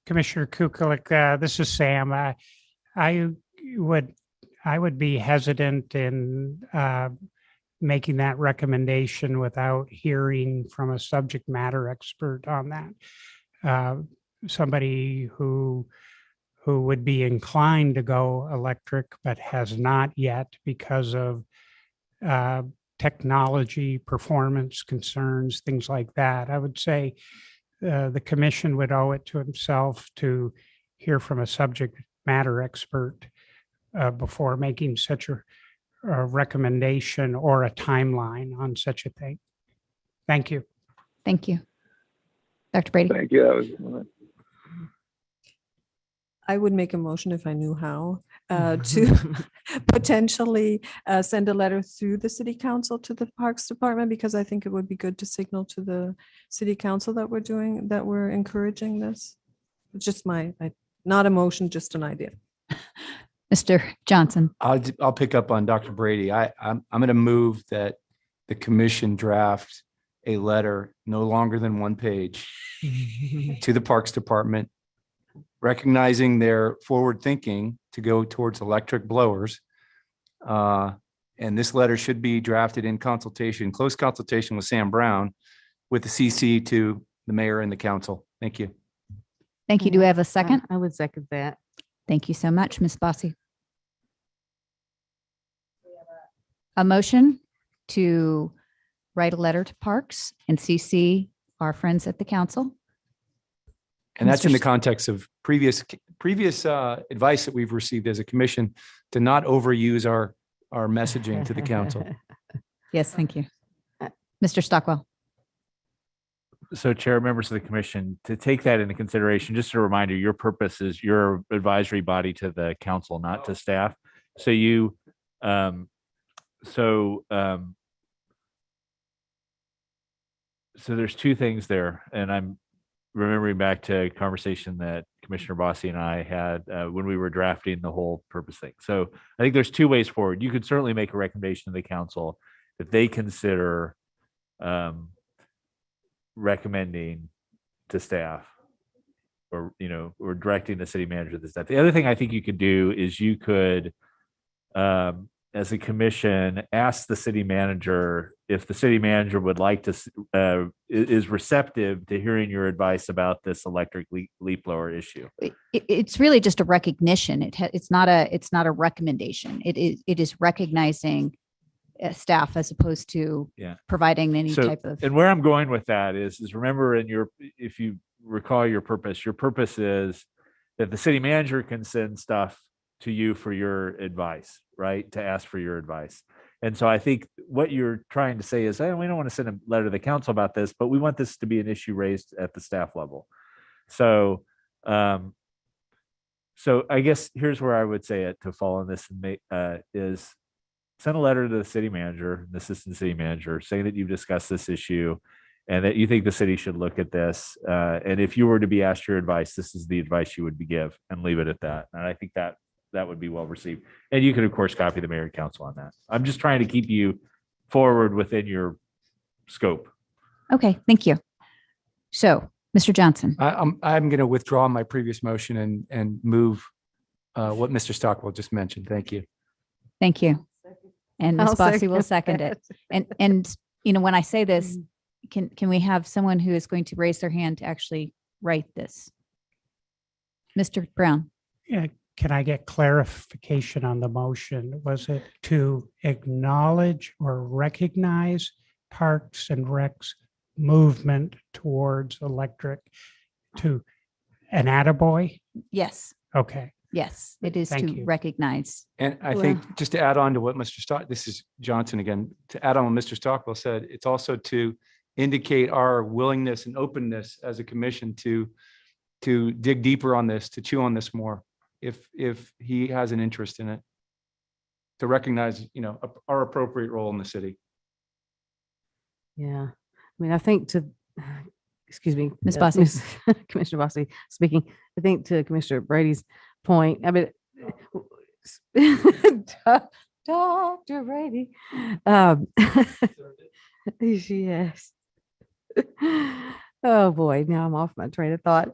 Commissioner Kukulik, this is Sam. I would be hesitant in making that recommendation without hearing from a subject matter expert on that. Somebody who would be inclined to go electric, but has not yet because of technology, performance concerns, things like that. I would say the commission would owe it to himself to hear from a subject matter expert before making such a recommendation or a timeline on such a thing. Thank you. Thank you. Dr. Brady? Thank you. That was I would make a motion if I knew how to potentially send a letter through the city council to the Parks Department, because I think it would be good to signal to the city council that we're encouraging this. It's just not a motion, just an idea. Mr. Johnson? I'll pick up on Dr. Brady. I'm going to move that the commission draft a letter no longer than 1 page to the Parks Department, recognizing their forward thinking to go towards electric blowers. And this letter should be drafted in close consultation with Sam Brown, with the CC to the mayor and the council. Thank you. Thank you. Do we have a second? I would second that. Thank you so much, Ms. Bossy. A motion to write a letter to Parks and CC our friends at the council. And that's Mr. in the context of previous advice that we've received as a commission to not overuse our messaging to the council. Yes, thank you. Mr. Stockwell? So Chair, members of the commission, to take that into consideration, just a reminder, your purpose is your advisory body to the council, not to staff. So so there's 2 things there, and I'm remembering back to a conversation that Commissioner Bossi and I had when we were drafting the whole purpose thing. So I think there's two ways forward. You could certainly make a recommendation to the council that they consider recommending to staff or, or directing the city manager this, that. The other thing I think you could do is you could, as a commission, ask the city manager if the city manager would like to, is receptive to hearing your advice about this electric leaf blower issue. It's really just a recognition. It's not a recommendation. It is recognizing staff as opposed to providing any type of. And where I'm going with that is remember if you recall your purpose is that the city manager can send stuff to you for your advice, right? To ask for your advice. And so I think what you're trying to say is, we don't want to send a letter to the council about this, but we want this to be an issue raised at the staff level. So, so I guess here's where I would say it to fall on this is send a letter to the city manager, the assistant city manager, saying that you've discussed this issue and that you think the city should look at this. And if you were to be asked your advice, this is the advice you would give, and leave it at that. And I think that would be well received. And you could, of course, copy the mayor and council on that. I'm just trying to keep you forward within your scope. Okay, thank you. So, Mr. Johnson. I'm going to withdraw my previous motion and move what Mr. Stockwell just mentioned. Thank you. Thank you. And Ms. I'll Bossi will second second it. And when I say this, can we have someone who is going to raise their hand to actually write this? Mr. Brown. Yeah, can I get clarification on the motion? Was it to acknowledge or recognize Parks and Rec's movement towards electric to an attaboy? Yes. Okay. Yes, it is Thank to you. recognize. And I think just to add on to what this is Johnson again, to add on what Mr. Stockwell said, it's also to indicate our willingness and openness as a commission to dig deeper on this, to chew on this more, if he has an interest in it, to recognize, our appropriate role in the city. Yeah. I mean, I think excuse me, Ms. Bossi. Commissioner Bossi speaking, I think to Commissioner Brady's point, I mean, Dr. Brady, yes. Oh boy, now I'm off my train of thought.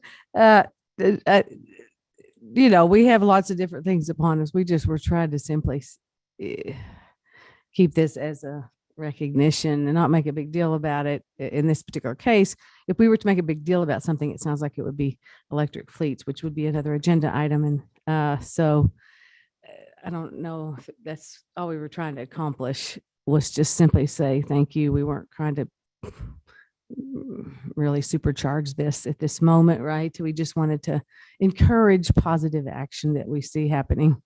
We have lots of different things upon us. We just were trying to simply keep this as a recognition and not make a big deal about it. In this particular case, if we were to make a big deal about something, it sounds like it would be electric fleets, which would be another agenda item. And so I don't know if that's all we were trying to accomplish, was just simply say thank you. We weren't trying to really supercharge this at this moment, right? We just wanted to encourage positive action that we see happening.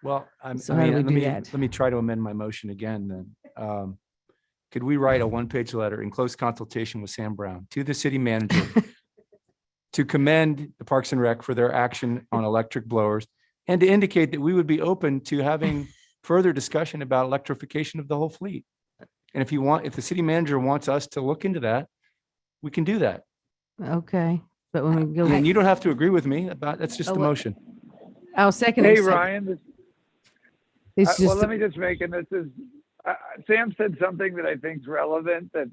Well, So how do we do that? let me try to amend my motion again then. Could we write a one-page letter in close consultation with Sam Brown to the city manager to commend the Parks and Rec for their action on electric blowers and to indicate that we would be open to having further discussion about electrification of the whole fleet? And if the city manager wants us to look into that, we can do that. Okay. But when we go, And you don't have to agree with me that's just the motion. I'll second Hey, it. Ryan, It's well, just, let me just make, and this is, Sam said something that I think is relevant, that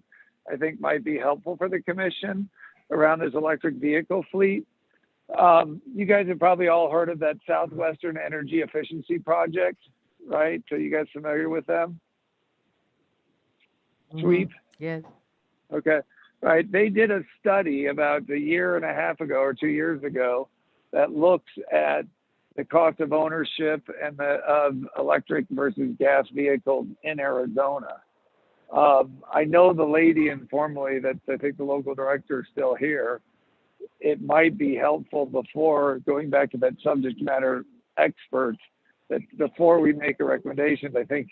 I think might be helpful for the commission around this electric vehicle fleet. You guys have probably all heard of that Southwestern energy efficiency project, right? So you guys familiar with them? Sweep? yeah. Okay. Right. They did a study about a year and a half ago or 2 years ago that looks at the cost of ownership and of electric versus gas vehicles in Arizona. I know the lady informally that I think the local director is still here. It might be helpful before going back to that subject matter expert, that before we make a recommendation, I think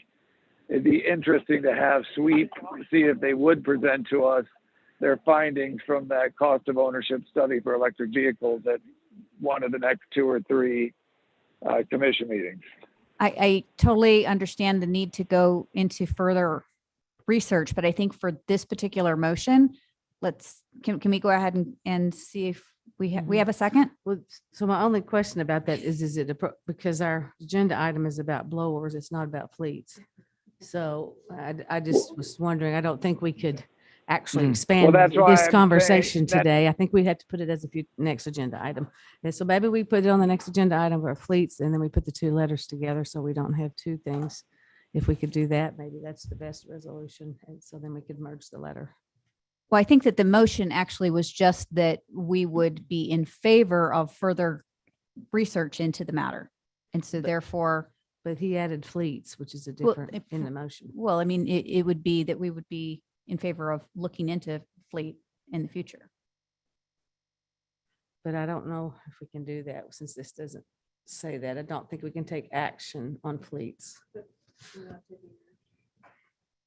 it'd be interesting to have Sweep see if they would present to us their findings from that cost of ownership study for electric vehicles at one of the next 2 or 3 commission meetings. I totally understand the need to go into further research, but I think for this particular motion, can we go ahead and see if we have a second? Well, so my only question about that is it, because our agenda item is about blowers, it's not about fleets. So I just was wondering, I don't think we could actually expand that's why I'm this saying conversation that- today. I think we had to put it as a next agenda item. And so maybe we put it on the next agenda item for fleets, and then we put the two letters together so we don't have two things. If we could do that, maybe that's the best resolution. And so then we could merge the letter. Well, I think that the motion actually was just that we would be in favor of further research into the matter. And so therefore, But he added fleets, which is a Well, different if- in the motion. well, I mean, it would be that we would be in favor of looking into fleet in the future. But I don't know if we can do that since this doesn't say that. I don't think we can take action on fleets.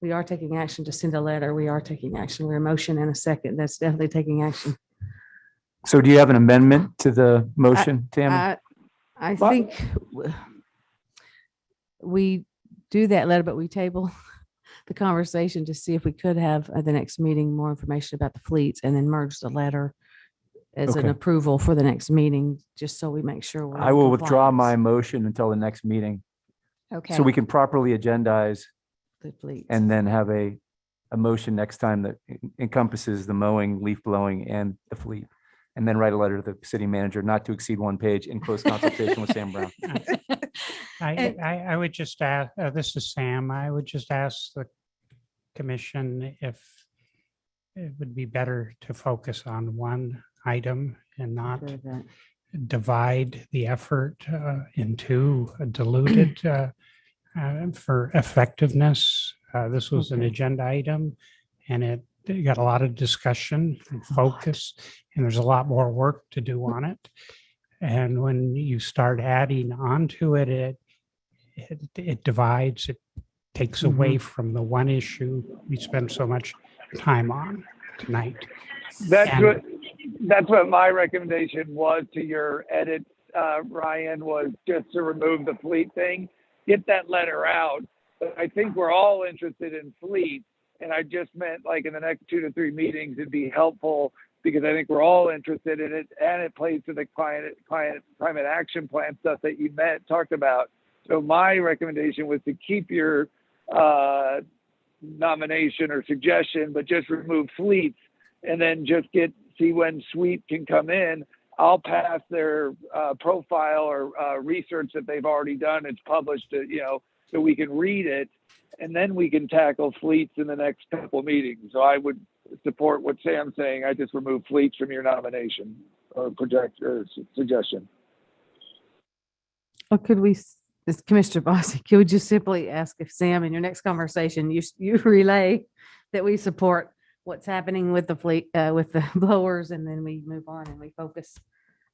We are taking action to send a letter. We are taking action. We're a motion and a second. That's definitely taking action. So do you have an amendment to the motion, Tammy? I think we do that letter, but we table the conversation to see if we could have at the next meeting more information about the fleets and then merge the letter as an Okay. approval for the next meeting, just so we make sure. we're I in will withdraw my compliance. motion until the next meeting, Okay. so we can properly agendize The fleets. and then have a motion next time that encompasses the mowing, leaf blowing, and the fleet. And then write a letter to the city manager not to exceed one page in close consultation with Sam Brown. I would just ask, this is Sam, I would just ask the commission if it would be better to focus on one item and not Agree with that. divide the effort into a diluted for effectiveness. This was an Okay. agenda item and it got a lot of discussion and focus, and there's a lot more work to do on it. And when you start adding onto it, it divides, it takes away from the one issue we spend so much time on tonight. And- That's what my recommendation was to your edit, Ryan, was just to remove the fleet thing, get that letter out. But I think we're all interested in fleet. And I just meant like in the next 2 to 3 meetings, it'd be helpful because I think we're all interested in it and it plays to the climate action plan stuff that you talked about. So my recommendation was to keep your nomination or suggestion, but just remove fleets and then just see when Sweet can come in. I'll pass their profile or research that they've already done. It's published, so we can read it, and then we can tackle fleets in the next couple of meetings. So I would support what Sam's saying. I just remove fleets from your nomination or suggestion. Or could we, this Commissioner Bossy, could we just simply ask if Sam, in your next conversation, you relay that we support what's happening with the fleet, with the blowers, and then we move on and we focus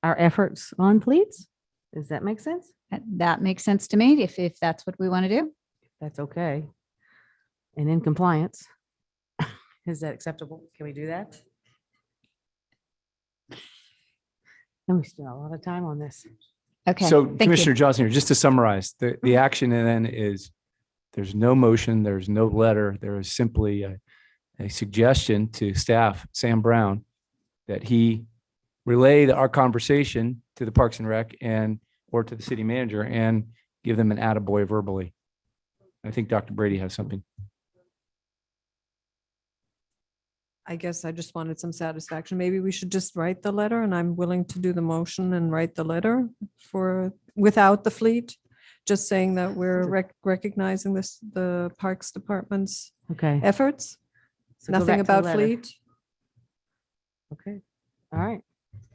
our efforts on fleets? Does that make sense? That makes sense to me if that's what we want to do. That's okay. And in compliance. Is that acceptable? Can we do that? And we spent a lot of time on this. Okay. So thank you. Commissioner Johnson, just to summarize, the action then is there's no motion, there's no letter. There is simply a suggestion to staff, Sam Brown, that he relay our conversation to the Parks and Rec or to the city manager and give them an attaboy verbally. I think Dr. Brady has something. I guess I just wanted some satisfaction. Maybe we should just write the letter, and I'm willing to do the motion and write the letter without the fleet. Just saying that we're recognizing the Parks Department's Okay. efforts. So go Nothing back to the about letter. fleet. Okay. All right.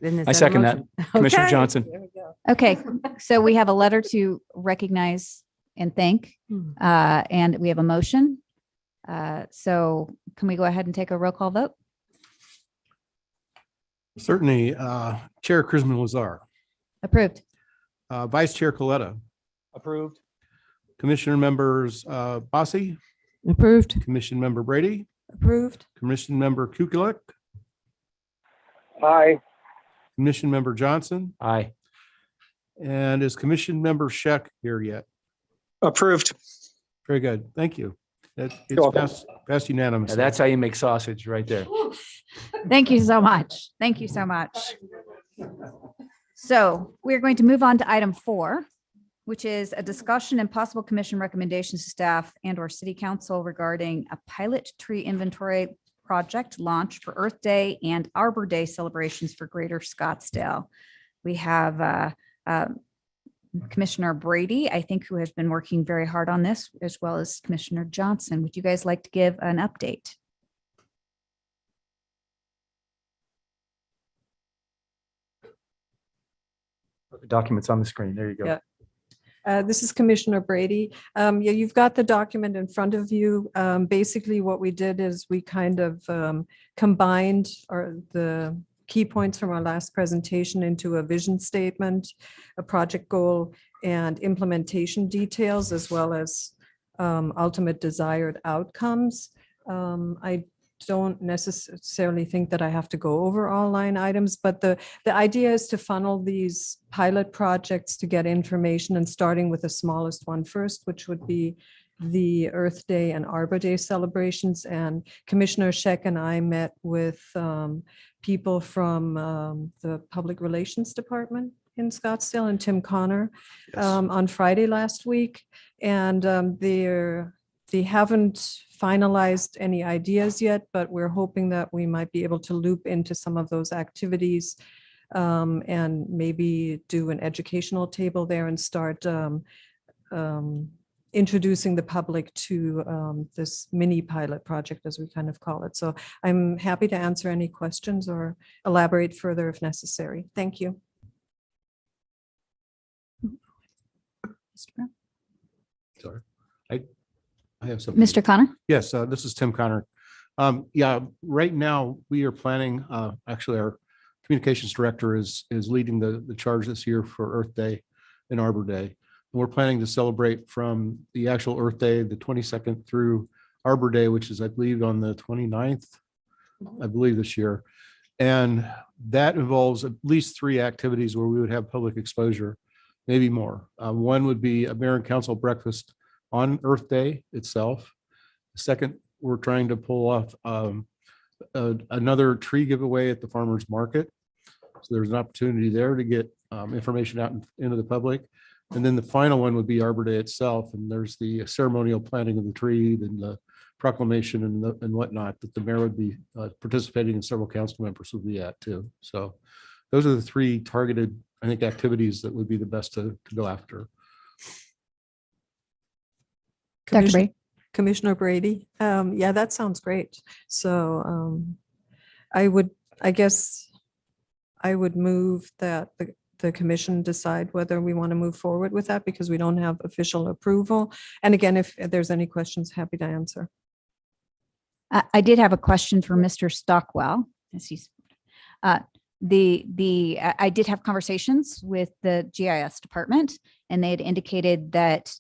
Then is I a second that. motion? Commissioner Okay. Johnson. There we go. Okay. So we have a letter to recognize and thank, Hmm. and we have a motion. So can we go ahead and take a roll call vote? Certainly, Chair Krisman Lazar, Approved. Vice Chair Coletta, Approved. Commissioner members Bossy, Approved. Commission Member Brady, Approved. Commission Member Kukulek, Aye. Commission Member Johnson, Aye. and is Commission Member Scheck here yet? Approved. Very good. Thank you. It's welcome. passed unanimously. That's how you make sausage right there. Thank you so much. Thank you so much. So we're going to move on to item 4, which is a discussion and possible commission recommendations to staff and or city council regarding a pilot tree inventory project launch for Earth Day and Arbor Day celebrations for Greater Scottsdale. We have Commissioner Brady, I think, who has been working very hard on this, as well as Commissioner Johnson. Would you guys like to give an update? The documents on the screen. There you go. Yeah. This is Commissioner Brady. Yeah, you've got the document in front of you. Basically, what we did is we kind of combined the key points from our last presentation into a vision statement, a project goal, and implementation details, as well as ultimate desired outcomes. I don't necessarily think that I have to go over all line items, but the idea is to funnel these pilot projects to get information, and starting with the smallest one first, which would be the Earth Day and Arbor Day celebrations. And Commissioner Scheck and I met with people from the Public Relations Department in Scottsdale and Tim Connor on Friday last week. And they haven't finalized any ideas yet, but we're hoping that we might be able to loop into some of those activities and maybe do an educational table there and start introducing the public to this mini pilot project, as we kind of call it. So I'm happy to answer any questions or elaborate further if necessary. Thank you. Mr. Brown? Sorry. I have something. Mr. Connor? Yes, this is Tim Connor. Yeah, right now we are planning, actually our communications director is leading the charge this year for Earth Day and Arbor Day. And we're planning to celebrate from the actual Earth Day, the 22nd, through Arbor Day, which is, I believe, on the 29th, I believe, this year. And that involves at least 3 activities where we would have public exposure, maybe more. One would be a mayor and council breakfast on Earth Day itself. Second, we're trying to pull off another tree giveaway at the farmer's market. So there's an opportunity there to get information out into the public. And then the final one would be Arbor Day itself. And there's the ceremonial planting of the tree and the proclamation and whatnot that the mayor would be participating, and several council members would be at too. So those are the 3 targeted, I think, activities that would be the best to go after. Commissioner Brady. Yeah, that sounds great. So I guess I would move that the commission decide whether we want to move forward with that, because we don't have official approval. And again, if there's any questions, happy to answer. I did have a question for Mr. Stockwell. As he's, I did have conversations with the GIS department, and they had indicated that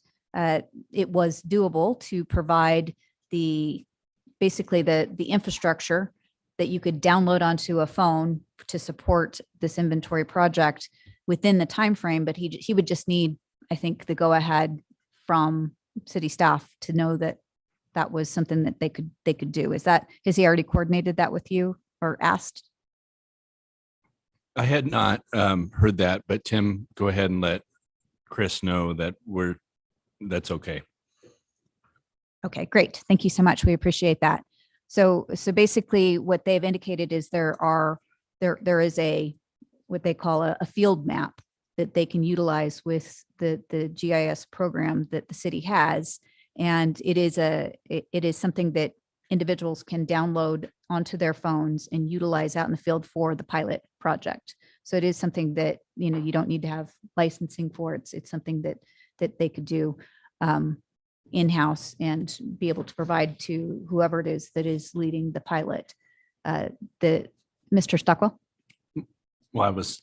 it was doable to provide basically the infrastructure that you could download onto a phone to support this inventory project within the time frame. But he would just need, I think, the go ahead from city staff to know that that was something that they could do. Has he already coordinated that with you or asked? I had not heard that, but Tim, go ahead and let Chris know that that's okay. Okay, great. Thank you so much. We appreciate that. So basically what they've indicated is there is what they call a field map that they can utilize with the GIS program that the city has. And it is something that individuals can download onto their phones and utilize out in the field for the pilot project. So it is something that, you don't need to have licensing for. It's something that they could do in-house and be able to provide to whoever it is that is leading the pilot. Mr. Stockwell? Well, I was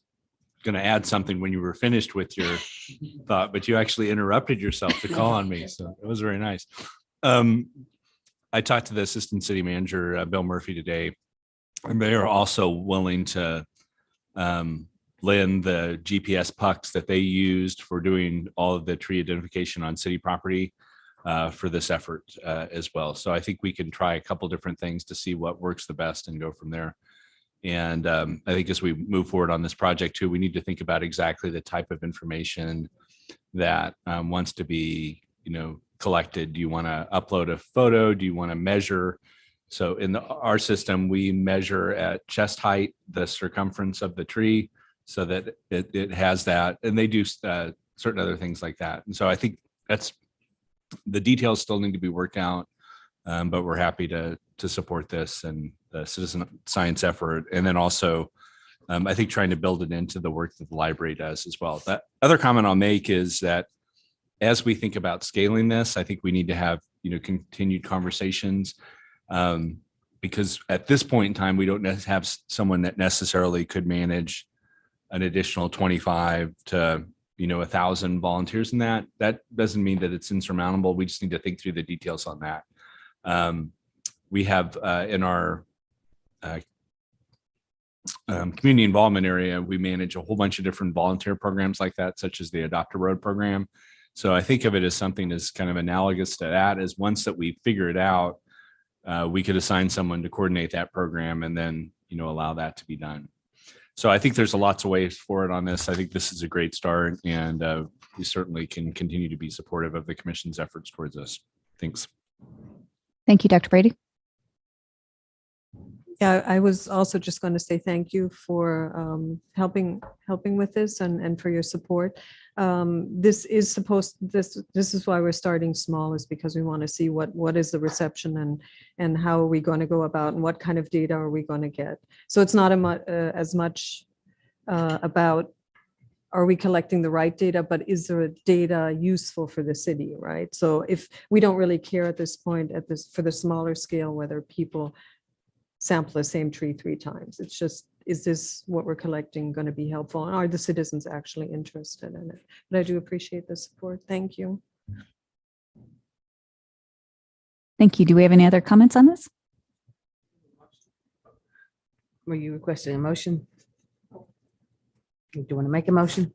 going to add something when you were finished with your thought, but you actually interrupted yourself to call on me. So it was very nice. I talked to the assistant city manager, Bill Murphy, today, and they are also willing to lend the GPS pucks that they used for doing all of the tree identification on city property. for this effort as well. So I think we can try a couple different things to see what works the best and go from there. And I think as we move forward on this project too, we need to think about exactly the type of information that wants to be, collected. Do you want to upload a photo? Do you want to measure? So in our system, we measure at chest height, the circumference of the tree, so that it has that, and they do certain other things like that. And so I think that's the details still need to be worked out, but we're happy to support this and the citizen science effort. And then also, I think trying to build it into the work that the library does as well. That other comment I'll make is that as we think about scaling this, I think we need to have, continued conversations, because at this point in time, we don't have someone that necessarily could manage an additional 25 to 1,000 volunteers in that. That doesn't mean that it's insurmountable. We just need to think through the details on that. We have in our community involvement area, we manage a whole bunch of different volunteer programs like that, such as the Adopt a Road program. So I think of it as something that's kind of analogous to that, is once that we figure it out, we could assign someone to coordinate that program and then, allow that to be done. So I think there's lots of ways for it on this. I think this is a great start, and we certainly can continue to be supportive of the commission's efforts towards this. Thanks. Thank you, Dr. Brady. Yeah, I was also just going to say thank you for helping with this and for your support. This is why we're starting small, is because we want to see what is the reception and how are we going to go about and what kind of data are we going to get. So it's not as much about are we collecting the right data, but is there a data useful for the city, right? So if we don't really care at this point for the smaller scale whether people sample the same tree 3 times. It's just, is this what we're collecting going to be helpful? And are the citizens actually interested in it? But I do appreciate the support. Thank you. Thank you. Do we have any other comments on this? Were you requesting a motion? Do you want to make a motion?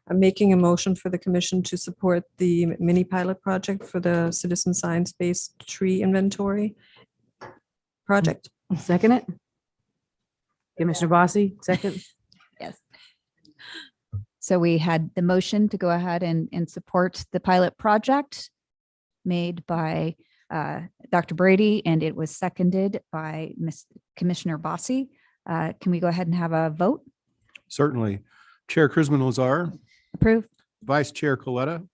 I'm making a motion for the commission to support the mini pilot project for the citizen science-based tree inventory project. Second it? Commissioner Bossy, second? Yes. So we had the motion to go ahead and support the pilot project made by Dr. Brady, and it was seconded by Commissioner Bossy. Can we go ahead and have a vote? Certainly. Chair Krisman Lazar, Approved. Vice Chair Coletta,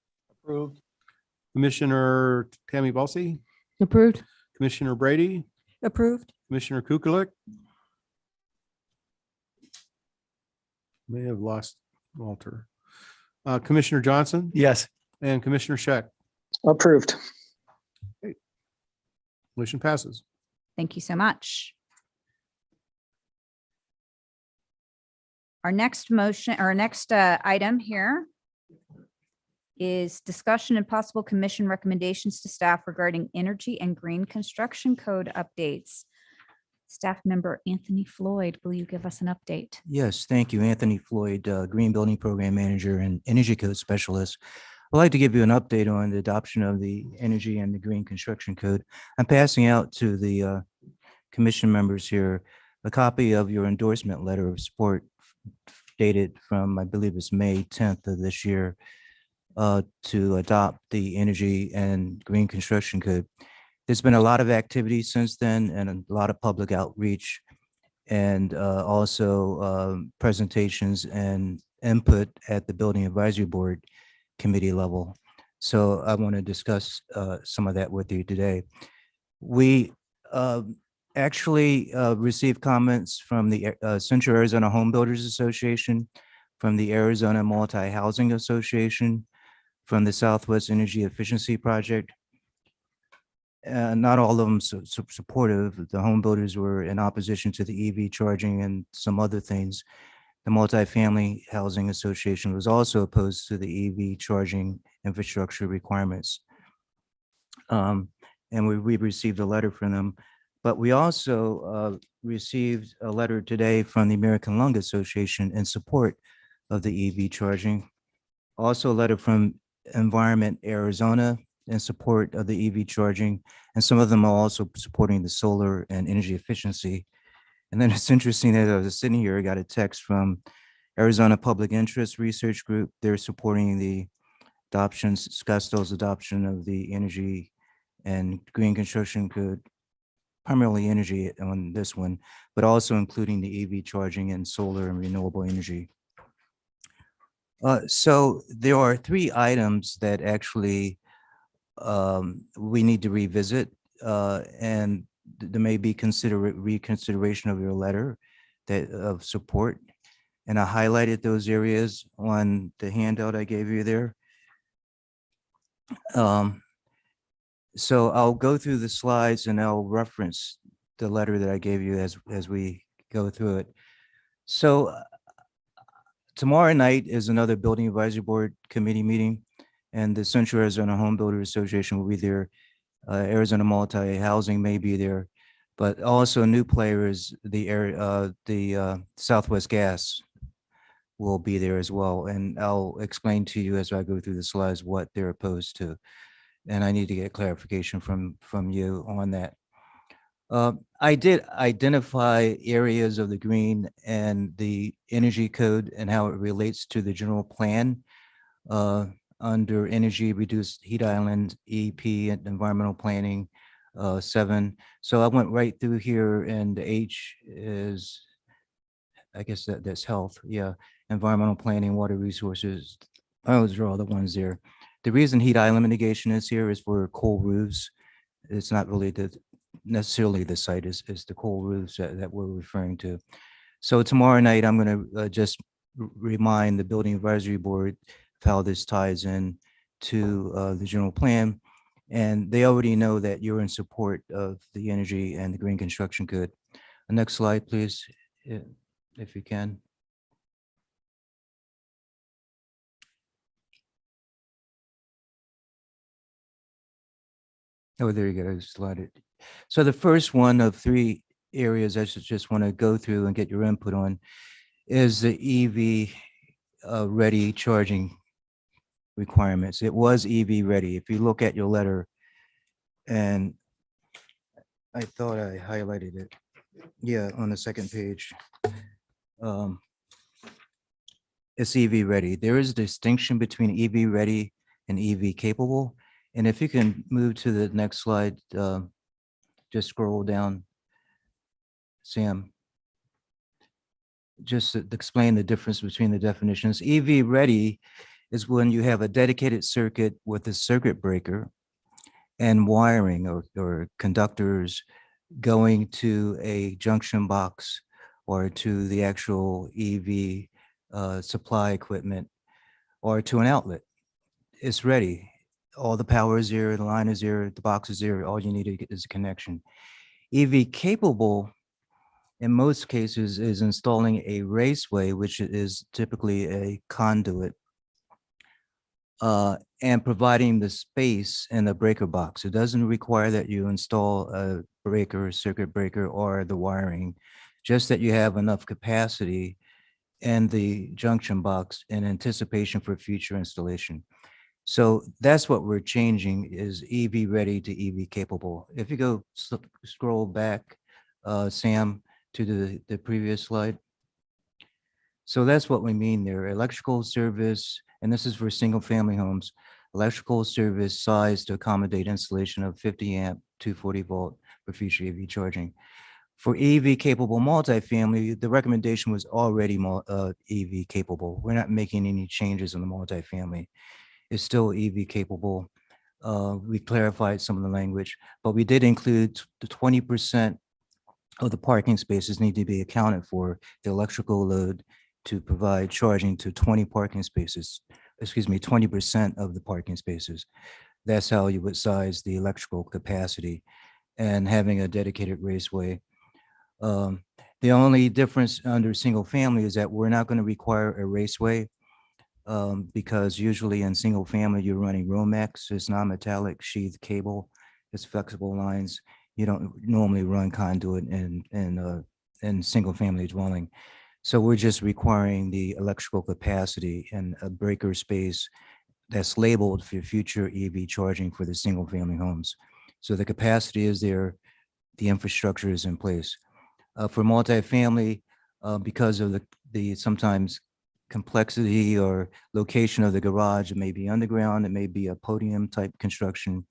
Approved. Commissioner Tammy Balsey, Approved? Commissioner Brady, Approved. Commissioner Kukulik. May have lost Walter. Commissioner Johnson Yes. and Commissioner Scheck. Approved. Motion passes. Thank you so much. Our next motion, or next item here is discussion and possible commission recommendations to staff regarding energy and green construction code updates. Staff member Anthony Floyd, will you give us an update? Yes, thank you. Anthony Floyd, Green Building Program Manager and Energy Code Specialist. I'd like to give you an update on the adoption of the Energy and the Green Construction Code. I'm passing out to the commission members here a copy of your endorsement letter of support dated from, I believe it's May 10th of this year, to adopt the Energy and Green Construction Code. There's been a lot of activity since then and a lot of public outreach and also presentations and input at the Building Advisory Board committee level. So I want to discuss some of that with you today. We actually received comments from the Central Arizona Home Builders Association, from the Arizona Multi-Housing Association, from the Southwest Energy Efficiency Project. Not all of them supportive. The home builders were in opposition to the Eevee charging and some other things. The Multifamily Housing Association was also opposed to the Eevee charging infrastructure requirements. And we received a letter from them. But we also received a letter today from the American Lung Association in support of the Eevee charging. Also a letter from Environment Arizona in support of the EV charging, and some of them are also supporting the solar and energy efficiency. And then it's interesting that I was sitting here, I got a text from Arizona Public Interest Research Group. They're supporting the Scottsdale's adoption of the energy and green construction code, primarily energy on this one, but also including the EV charging and solar and renewable energy. So there are 3 items that actually we need to revisit, and there may be reconsideration of your letter of support. And I highlighted those areas on the handout I gave you there. So I'll go through the slides and I'll reference the letter that I gave you as we go through it. So tomorrow night is another Building Advisory Board committee meeting, and the Central Arizona Home Builders Association will be there. Arizona Multi-Housing may be there, but also a new player is the Southwest Gas will be there as well. And I'll explain to you as I go through the slides what they're opposed to. And I need to get clarification from you on that. I did identify areas of the green and the energy code and how it relates to the general plan under energy reduced heat island, EP, and environmental planning 7. So I went right through here, and H is, I guess that's health. Yeah, environmental planning, water resources. Those are all the ones there. The reason heat island mitigation is here is for coal roofs. It's not really necessarily the site, is the coal roofs that we're referring to. So tomorrow night, I'm going to just remind the Building Advisory Board of how this ties in to the general plan. And they already know that you're in support of the energy and the green construction code. Next slide, please, if you can. Oh, there you go. I slide it. So the first one of 3 areas I just want to go through and get your input on is the EV ready charging requirements. It was EV ready. If you look at your letter, and I thought I highlighted it. Yeah, on the second page. It's EV ready. There is a distinction between EV ready and EV capable. And if you can move to the next slide, just scroll down, Sam. Just to explain the difference between the definitions. EV ready is when you have a dedicated circuit with a circuit breaker and wiring or conductors going to a junction box or to the actual EV supply equipment or to an outlet. It's ready. All the power is there, the line is there, the box is there. All you need is a connection. EV capable, in most cases, is installing a raceway, which is typically a conduit, and providing the space in the breaker box. It doesn't require that you install a breaker, circuit breaker, or the wiring, just that you have enough capacity in the junction box in anticipation for future installation. So that's what we're changing, is EV ready to EV capable. If you go scroll back, Sam, to the previous slide. So that's what we mean there. Electrical service, and this is for single family homes, electrical service size to accommodate installation of 50 amp, 240 volt for future EV charging. For EV capable multifamily, the recommendation was already EV capable. We're not making any changes in the multifamily. It's still EV capable. We clarified some of the language, but we did include the 20% of the parking spaces need to be accounted for the electrical load to provide charging to 20 parking spaces, 20% of the parking spaces. That's how you would size the electrical capacity, and having a dedicated raceway. The only difference under single family is that we're not going to require a raceway because usually in single family, you're running Romex, it's non-metallic sheath cable, it's flexible lines. You don't normally run conduit in single family dwelling. So we're just requiring the electrical capacity and a breaker space that's labeled for future EV charging for the single family homes. So the capacity is there, the infrastructure is in place. For multifamily, because of the sometimes complexity or location of the garage, it may be underground, it may be a podium type construction.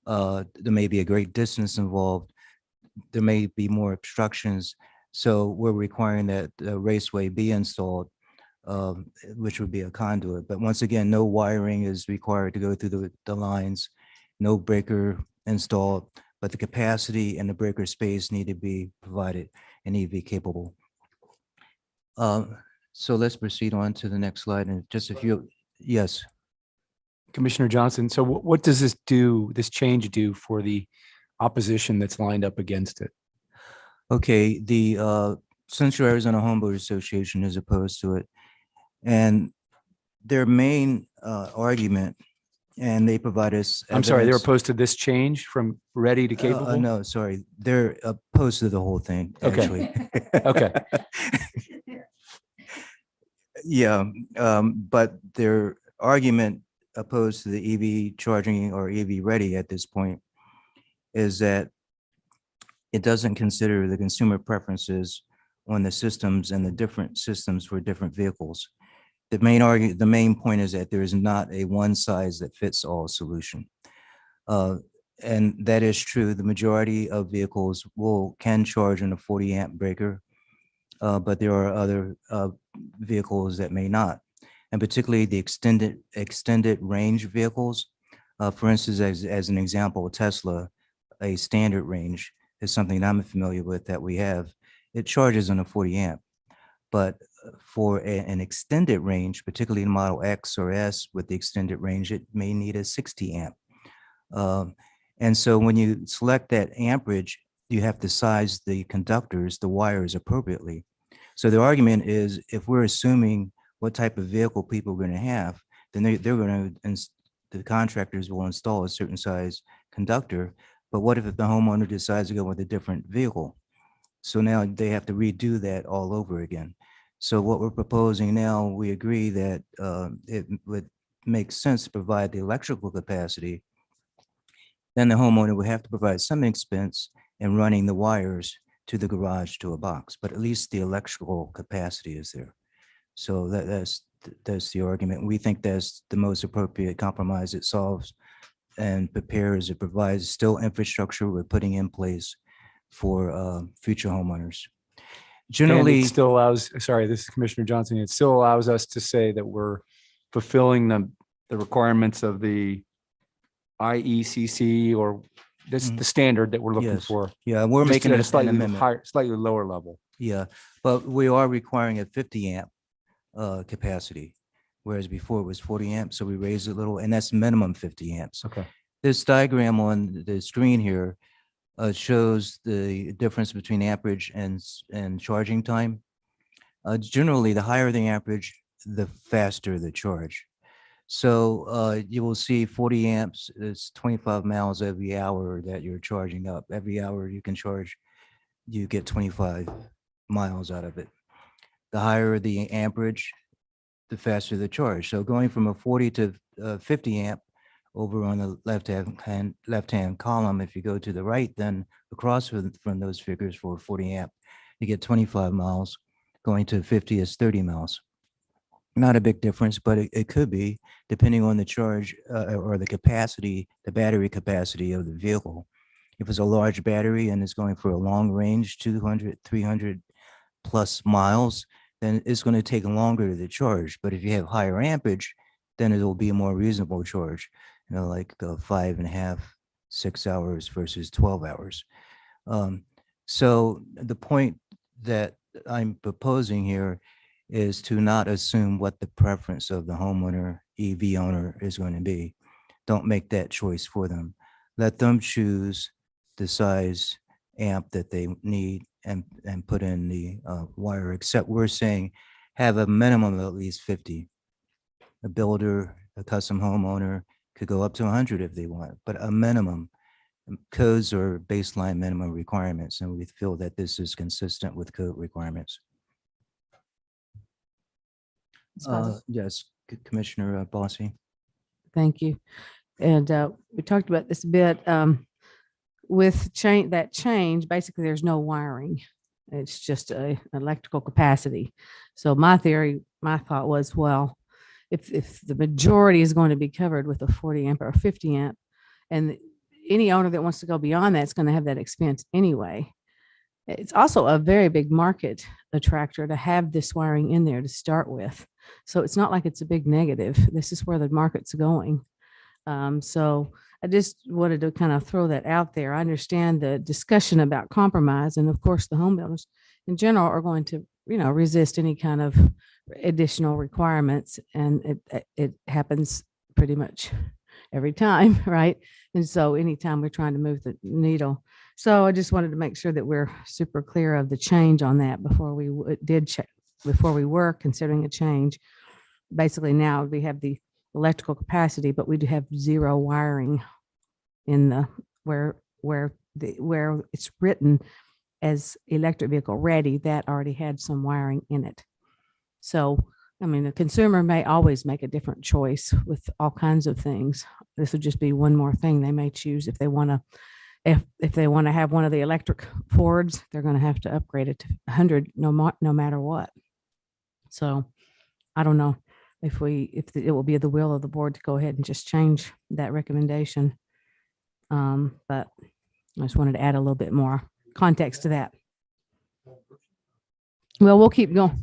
There may be a great distance involved. There may be more obstructions. So we're requiring that a raceway be installed, which would be a conduit. But once again, no wiring is required to go through the lines, no breaker installed, but the capacity and the breaker space need to be provided and need to be capable. So let's proceed on to the next slide and just a few, yes. Commissioner Johnson, so what does this change do for the opposition that's lined up against it? Okay, the Central Arizona Homebuilders Association is opposed to it. And their main argument, and they provide us. I'm sorry, they're evidence- opposed to this change from ready to capable? No, sorry, they're opposed to the whole thing, Okay. actually. Okay. Yeah, but their argument opposed to the EV charging or EV ready at this point is that it doesn't consider the consumer preferences on the systems and the different systems for different vehicles. The main point is that there is not a one size that fits all solution. And that is true. The majority of vehicles can charge on a 40 amp breaker, but there are other vehicles that may not. And particularly the extended range vehicles. For instance, as an example, Tesla, a standard range is something I'm familiar with that we have. It charges on a 40 amp, but for an extended range, particularly in Model X or S with the extended range, it may need a 60 amp. And so when you select that amperage, you have to size the conductors, the wires appropriately. So the argument is if we're assuming what type of vehicle people are going to have, then they're going to, the contractors will install a certain size conductor. But what if the homeowner decides to go with a different vehicle? So now they have to redo that all over again. So what we're proposing now, we agree that it would make sense to provide the electrical capacity. Then the homeowner would have to provide some expense in running the wires to the garage to a box, but at least the electrical capacity is there. So that's the argument. We think that's the most appropriate compromise. It solves and prepares, it provides still infrastructure we're putting in place for future homeowners. And Generally, it still allows, sorry, this is Commissioner Johnson. It still allows us to say that we're fulfilling the requirements of the IECC or this the standard that we're looking Yes. for. yeah, we're Just making at a an slightly amendment. higher, slightly lower level. Yeah, but we are requiring a 50 amp capacity, whereas before it was 40 amps. So we raised it a little, and that's minimum 50 amps. Okay. This diagram on the screen here shows the difference between amperage and charging time. Generally, the higher the amperage, the faster the charge. So you will see 40 amps is 25 miles every hour that you're charging up. Every hour you can charge, you get 25 miles out of it. The higher the amperage, the faster the charge. So going from a 40 to 50 amp over on the left-hand column, if you go to the right, then across from those figures for 40 amp, you get 25 miles. Going to 50 is 30 miles. Not a big difference, but it could be depending on the charge or the capacity, the battery capacity of the vehicle. If it's a large battery and it's going for a long range, 200, 300 plus miles, then it's going to take longer to charge. But if you have higher amperage, then it'll be a more reasonable charge, like 5.5, 6 hours versus 12 hours. So the point that I'm proposing here is to not assume what the preference of the homeowner, EV owner is going to be. Don't make that choice for them. Let them choose the size amp that they need and put in the wire, except we're saying have a minimum of at least 50. A builder, a custom homeowner could go up to 100 if they want, but a minimum. Codes or baseline minimum requirements, and we feel that this is consistent with code requirements. Yes, Commissioner Bossy. Thank you. And we talked about this a bit. With change, basically there's no wiring. It's just a electrical capacity. So my thought was, well, if the majority is going to be covered with a 40 amp or 50 amp, and any owner that wants to go beyond that is going to have that expense anyway. It's also a very big market attractor to have this wiring in there to start with. So it's not like it's a big negative. This is where the market's going. So I just wanted to kind of throw that out there. I understand the discussion about compromise, and of course the home builders in general are going to, resist any kind of additional requirements, and it happens pretty much every time, right? And so anytime we're trying to move the needle. So I just wanted to make sure that we're super clear of the change on that before we before we were considering a change. Basically now we have the electrical capacity, but we do have zero wiring in the where it's written as electric vehicle ready, that already had some wiring in it. So, I mean, a consumer may always make a different choice with all kinds of things. This would just be one more thing they may choose if they want to. If they want to have one of the electric Fords, they're going to have to upgrade it to 100 no matter what. So I don't know if it will be the will of the board to go ahead and just change that recommendation. But I just wanted to add a little bit more context to that. Well, we'll keep going.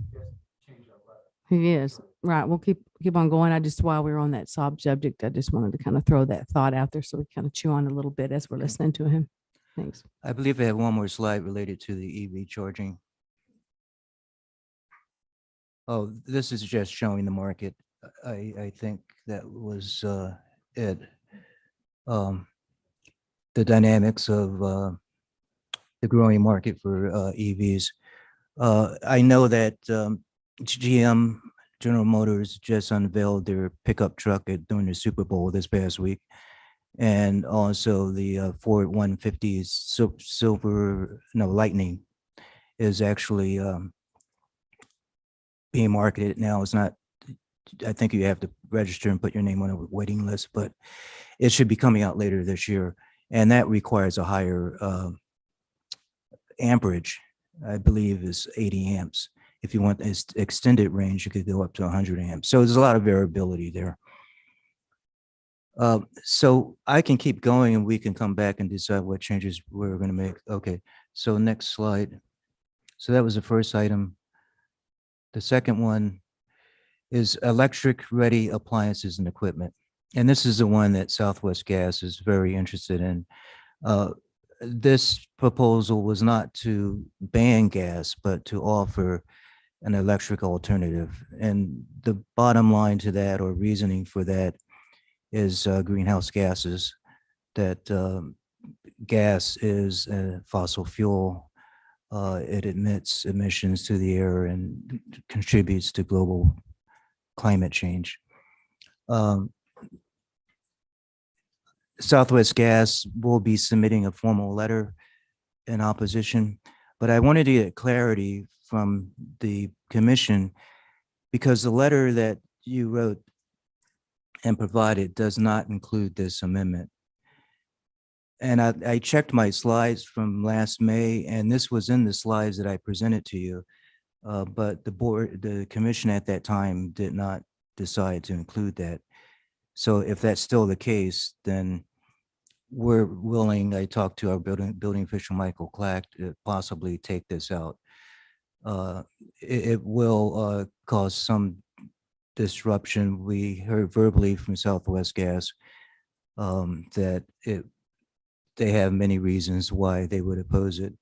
He is right. We'll keep on going. While we were on that subject, I just wanted to kind of throw that thought out there so we kind of chew on a little bit as we're listening to him. Thanks. I believe I have one more slide related to the EV charging. Oh, this is just showing the market. I think that was it. The dynamics of the growing market for EVs. I know that GM, General Motors, just unveiled their pickup truck during the Super Bowl this past week. And also the Ford 150 Lightning is actually being marketed now. It's not, I think you have to register and put your name on a waiting list, but it should be coming out later this year. And that requires a higher amperage, I believe is 80 amps. If you want this extended range, you could go up to 100 amps. So there's a lot of variability there. So I can keep going and we can come back and decide what changes we're going to make. Okay, so next slide. So that was the first item. The second one is electric ready appliances and equipment. And this is the one that Southwest Gas is very interested in. This proposal was not to ban gas, but to offer an electric alternative. And the bottom line to that, or reasoning for that, is greenhouse gases, that gas is a fossil fuel. It emits emissions to the air and contributes to global climate change. Southwest Gas will be submitting a formal letter in opposition, but I wanted to get clarity from the commission because the letter that you wrote and provided does not include this amendment. And I checked my slides from last May, and this was in the slides that I presented to you, but the commission at that time did not decide to include that. So if that's still the case, then we're willing, I talked to our building official, Michael Clack, to possibly take this out. It will cause some disruption. We heard verbally from Southwest Gas that they have many reasons why they would oppose it.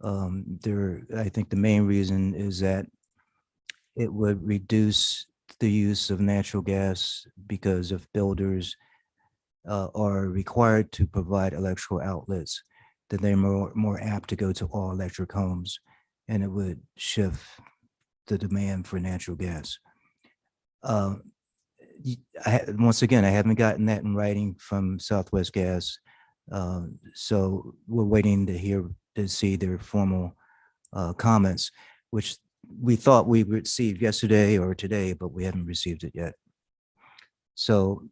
I think the main reason is that it would reduce the use of natural gas because if builders are required to provide electrical outlets, then they're more apt to go to all electric homes, and it would shift the demand for natural gas. Once again, I haven't gotten that in writing from Southwest Gas, so we're waiting to see their formal comments, which we thought we received yesterday or today, but we haven't received it yet. So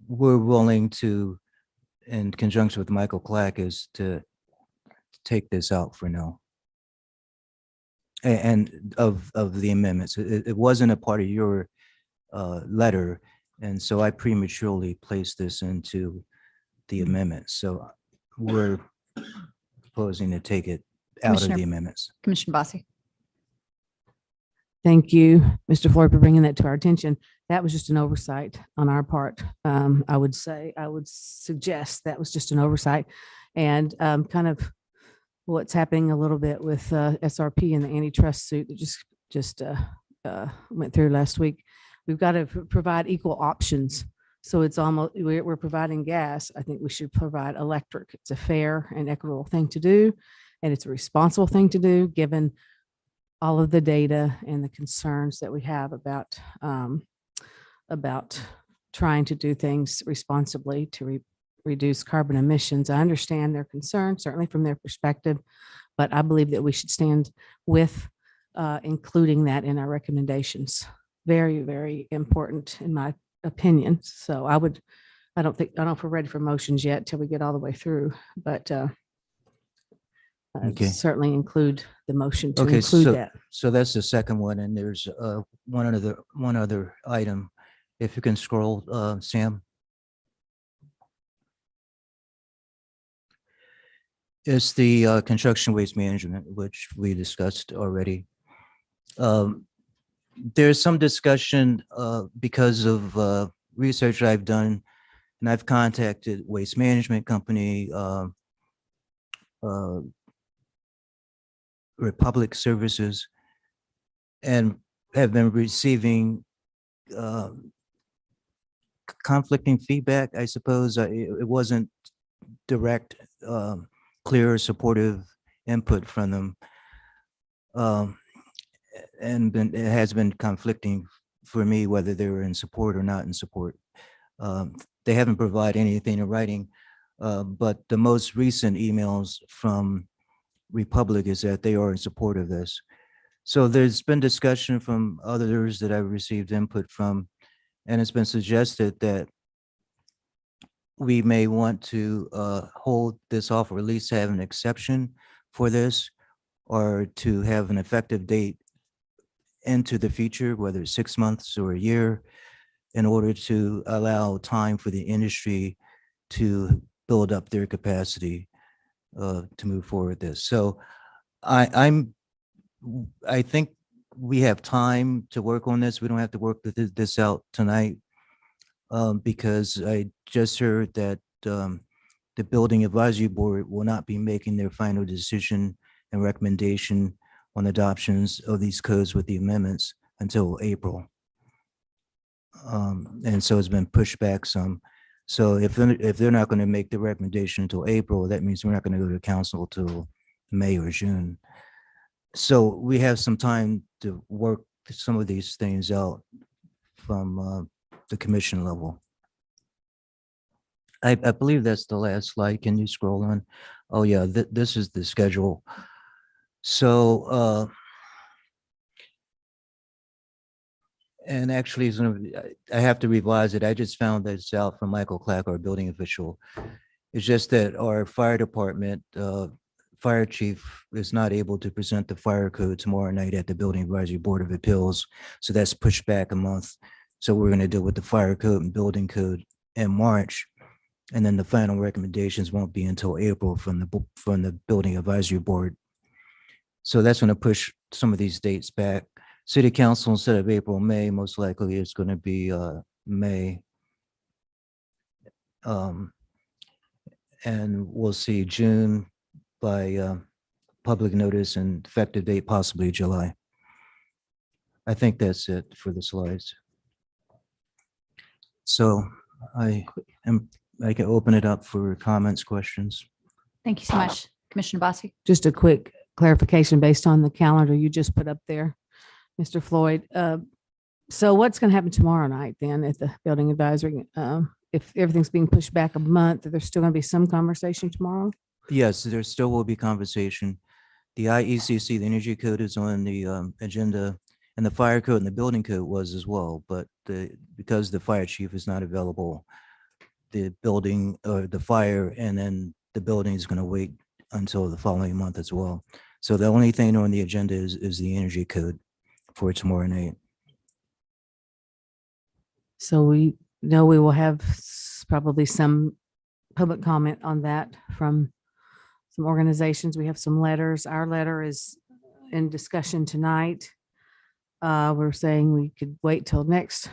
we're willing to, in conjunction with Michael Clack, is to take this out for now. And of the amendments, it wasn't a part of your letter, and so I prematurely placed this into the amendments. So we're proposing to take it out of Commissioner- the amendments. Commissioner Bossy. Thank you, Mr. Floyd, for bringing that to our attention. That was just an oversight on our part. I would suggest that was just an oversight, and kind of what's happening a little bit with SRP and the antitrust suit that just went through last week. We've got to provide equal options. So it's almost, we're providing gas. I think we should provide electric. It's a fair and equitable thing to do, and it's a responsible thing to do, given all of the data and the concerns that we have about trying to do things responsibly to reduce carbon emissions. I understand their concerns, certainly from their perspective, but I believe that we should stand with including that in our recommendations. Very, very important in my opinion. So I don't know if we're ready for motions yet till we get all the way through, but Okay. certainly include the motion to Okay, include that. so that's the second one, and there's one other item. If you can scroll, Sam. It's the construction waste management, which we discussed already. There's some discussion because of research I've done, and I've contacted Waste Management Company, Republic Services, and have been receiving conflicting feedback, I suppose. It wasn't direct, clear, supportive input from them. And it has been conflicting for me whether they were in support or not in support. They haven't provided anything in writing, but the most recent emails from Republic is that they are in support of this. So there's been discussion from others that I've received input from, and it's been suggested that we may want to hold this off, or at least have an exception for this, or to have an effective date into the future, whether it's 6 months or a year, in order to allow time for the industry to build up their capacity to move forward with this. So I think we have time to work on this. We don't have to work this out tonight, because I just heard that the Building Advisory Board will not be making their final decision and recommendation on adoptions of these codes with the amendments until April. And so it's been pushed back some. So if they're not going to make the recommendation until April, that means we're not going to go to council till May or June. So we have some time to work some of these things out from the commission level. I believe that's the last slide. Can you scroll on? Oh yeah, this is the schedule. So, and actually, I have to revise it. I just found this out from Michael Clack, our building official. It's just that our fire department, fire chief is not able to present the fire code tomorrow night at the Building Advisory Board of Appeals. So that's pushed back a month. So we're going to deal with the fire code and building code in March. And then the final recommendations won't be until April from the Building Advisory Board. So that's going to push some of these dates back. City Council, instead of April, May, most likely it's going to be May. And we'll see June by public notice, and effective date possibly July. I think that's it for the slides. So I can open it up for comments, questions. Thank you so much. Commissioner Bossy. Just a quick clarification based on the calendar you just put up there, Mr. Floyd. So what's going to happen tomorrow night then at the building advisory? If everything's being pushed back a month, there's still going to be some conversation tomorrow? Yes, there still will be conversation. The IECC, the energy code, is on the agenda, and the fire code and the building code was as well. But because the fire chief is not available, the building or the fire, and then the building is going to wait until the following month as well. So the only thing on the agenda is the energy code for tomorrow night. So we know we will have probably some public comment on that from some organizations. We have some letters. Our letter is in discussion tonight. We're saying we could wait till next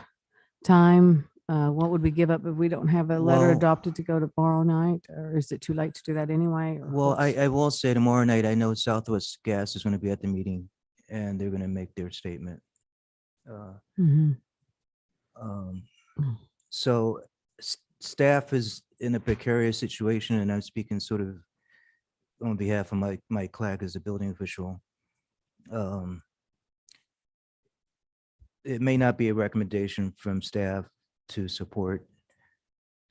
time. What would we give up if we don't have a letter Well- adopted to go tomorrow night? Or is it too late to do that anyway? or Well, what's- I will say tomorrow night, I know Southwest Gas is going to be at the meeting and they're going to make their statement. Mhm. Um, So staff is in a precarious situation, and I'm speaking sort of on behalf of Mike Clack as a building official. It may not be a recommendation from staff to support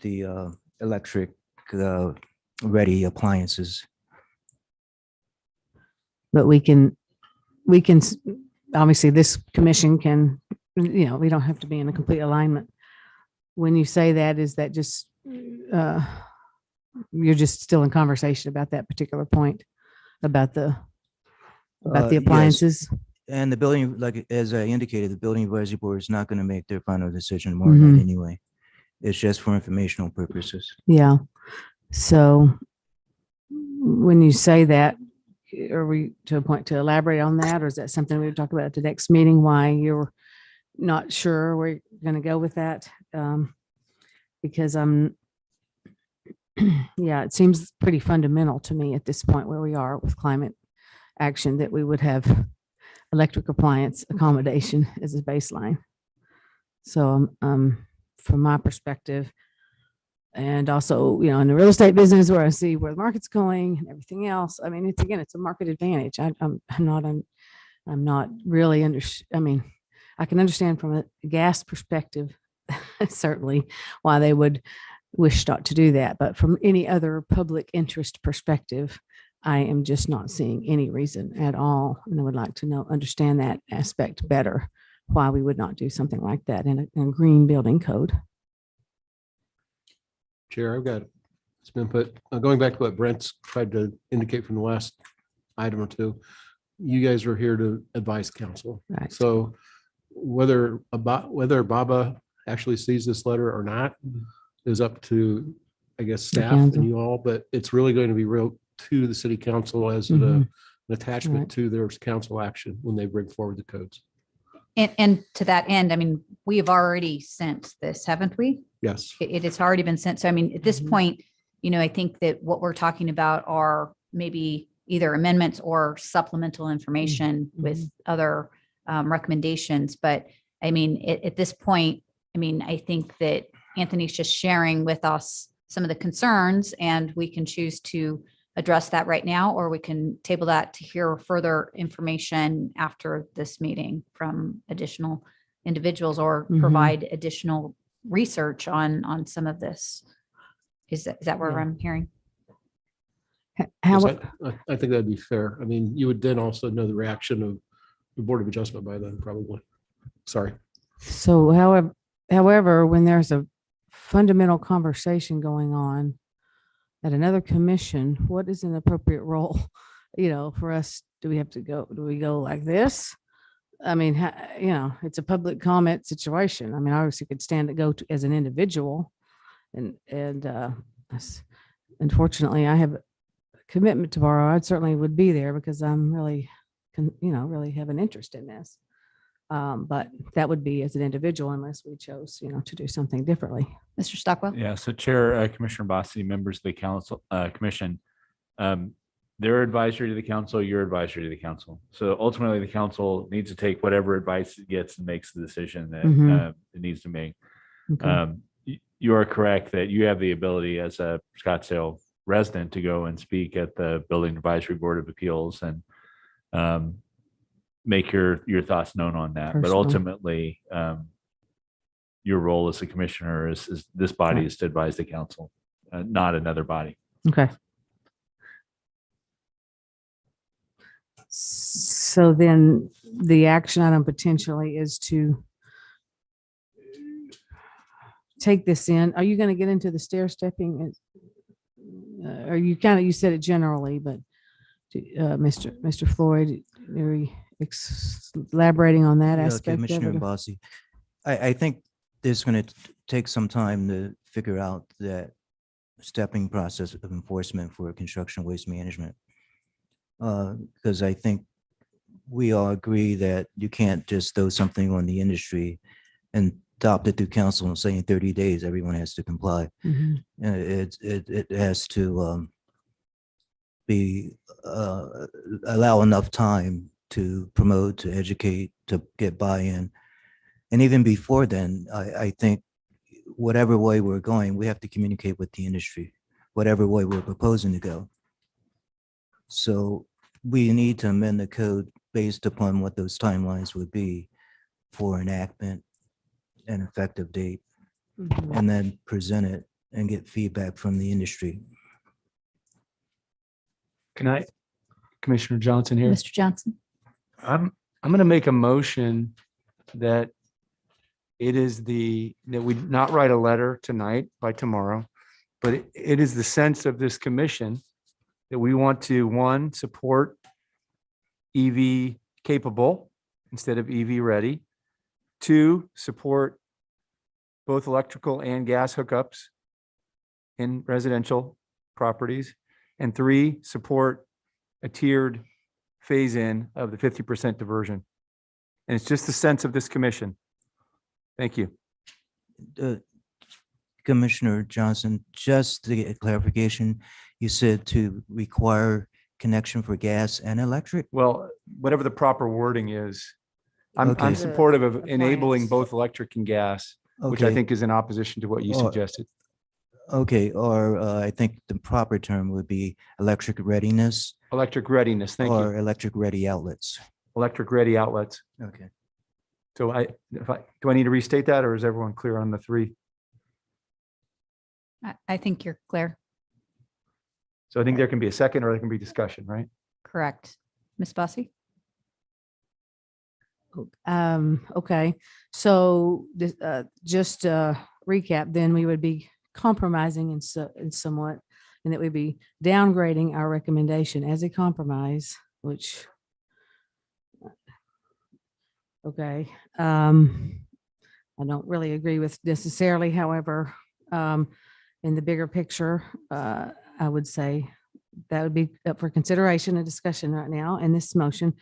the electric ready appliances. But obviously this commission can, we don't have to be in a complete alignment. When you say that, is that just, you're just still in conversation about that particular point, about the Yes. appliances? And the building, like, as I indicated, the building advisory board is not going to make their final decision tomorrow night anyway. It's just for informational purposes. Yeah. So when you say that, are we to a point to elaborate on that? Or is that something we would talk about at the next meeting, why you're not sure where you're going to go with that? Because yeah, it seems pretty fundamental to me at this point where we are with climate action that we would have electric appliance accommodation as a baseline. So from my perspective, and also, in the real estate business where I see where the market's going and everything else, I mean, it's a market advantage. I'm not really I can understand from a gas perspective, certainly why they would wish not to do that. But from any other public interest perspective, I am just not seeing any reason at all. And I would like to understand that aspect better, why we would not do something like that in a green building code. Chair, I've got some input. Going back to what Brent's tried to indicate from the last item or two, you guys are here to advise council. Right. So whether Baba actually sees this letter or not is up to, I guess, staff council. and you all, but it's really going to be real to the city council as an attachment Right. to their council action when they bring forward the codes. And to that end, we have already sent this, haven't we? Yes. It has already been sent. So at this point, I think that what we're talking about are maybe either amendments or supplemental information with other recommendations. But at this point, I think that Anthony's just sharing with us some of the concerns, and we can choose to address that right now, or we can table that to hear further information after this meeting from additional individuals, or provide additional research on some of this. Is that where Yeah. I'm hearing? How, Yes, I think that'd be fair. You would then also know the reaction of the Board of Adjustment by then, probably. Sorry. so however, when there's a fundamental conversation going on at another commission, what is an appropriate role, for us? Do we go like this? It's a public comment situation. Obviously could stand to go to as an individual, and unfortunately I have a commitment tomorrow. I certainly would be there because I'm really have an interest in this. But that would be as an individual unless we chose, to do something differently. Mr. Stockwell? Yeah, so Chair, Commissioner Bossy, members of the council, commission, they're advisory to the council, you're advisory to the council. So ultimately, the council needs to take whatever advice it gets and makes the decision that it needs to make. Okay. You are correct that you have the ability as a Scottsdale resident to go and speak at the Building Advisory Board of Appeals and make your thoughts known on that. But Personal. ultimately, your role as a commissioner is this body Right. is to advise the council, not another body. Okay. So then the action item potentially is to take this in. Are you going to get into the stair stepping? Or you you said it generally, but Mr. Floyd, are you elaborating on that Yeah, aspect of Commissioner it? Bossy, I think there's going to take some time to figure out that stepping process of enforcement for construction waste management. Because I think we all agree that you can't just throw something on the industry and adopt it through council and say in 30 days, everyone has to comply. Mhm. It has to allow enough time to promote, to educate, to get buy-in. And even before then, I think whatever way we're going, we have to communicate with the industry, whatever way we're proposing to go. So we need to amend the code based upon what those timelines would be for enactment and effective date, Mhm. and then present it and get feedback from the industry. Can I, Commissioner Johnson here? Mr. Johnson? I'm going to make a motion that that we not write a letter tonight by tomorrow, but it is the sense of this commission that we want to, one, support EV capable instead of EV ready. Two, support both electrical and gas hookups in residential properties. And three, support a tiered phase in of the 50% diversion. And it's just the sense of this commission. Thank you. Commissioner Johnson, just to get clarification, you said to require connection for gas and electric? Well, whatever the proper wording is, I'm Okay. supportive of enabling Appliance. both electric and gas, which I Okay. think is in opposition to what you Or- suggested. Okay, or I think the proper term would be electric readiness Electric readiness, thank or you. electric ready outlets. Electric ready outlets. Okay. So do I need to restate that, or is everyone clear on the three? I think you're clear. So I think there can be a second or there can be discussion, right? Correct. Ms. Bossy? Okay, so this, just recap, then we would be compromising in somewhat, and that we'd be downgrading our recommendation as a compromise, which okay, I don't really agree with necessarily, however, in the bigger picture, I would say that would be up for consideration and discussion right now in this motion.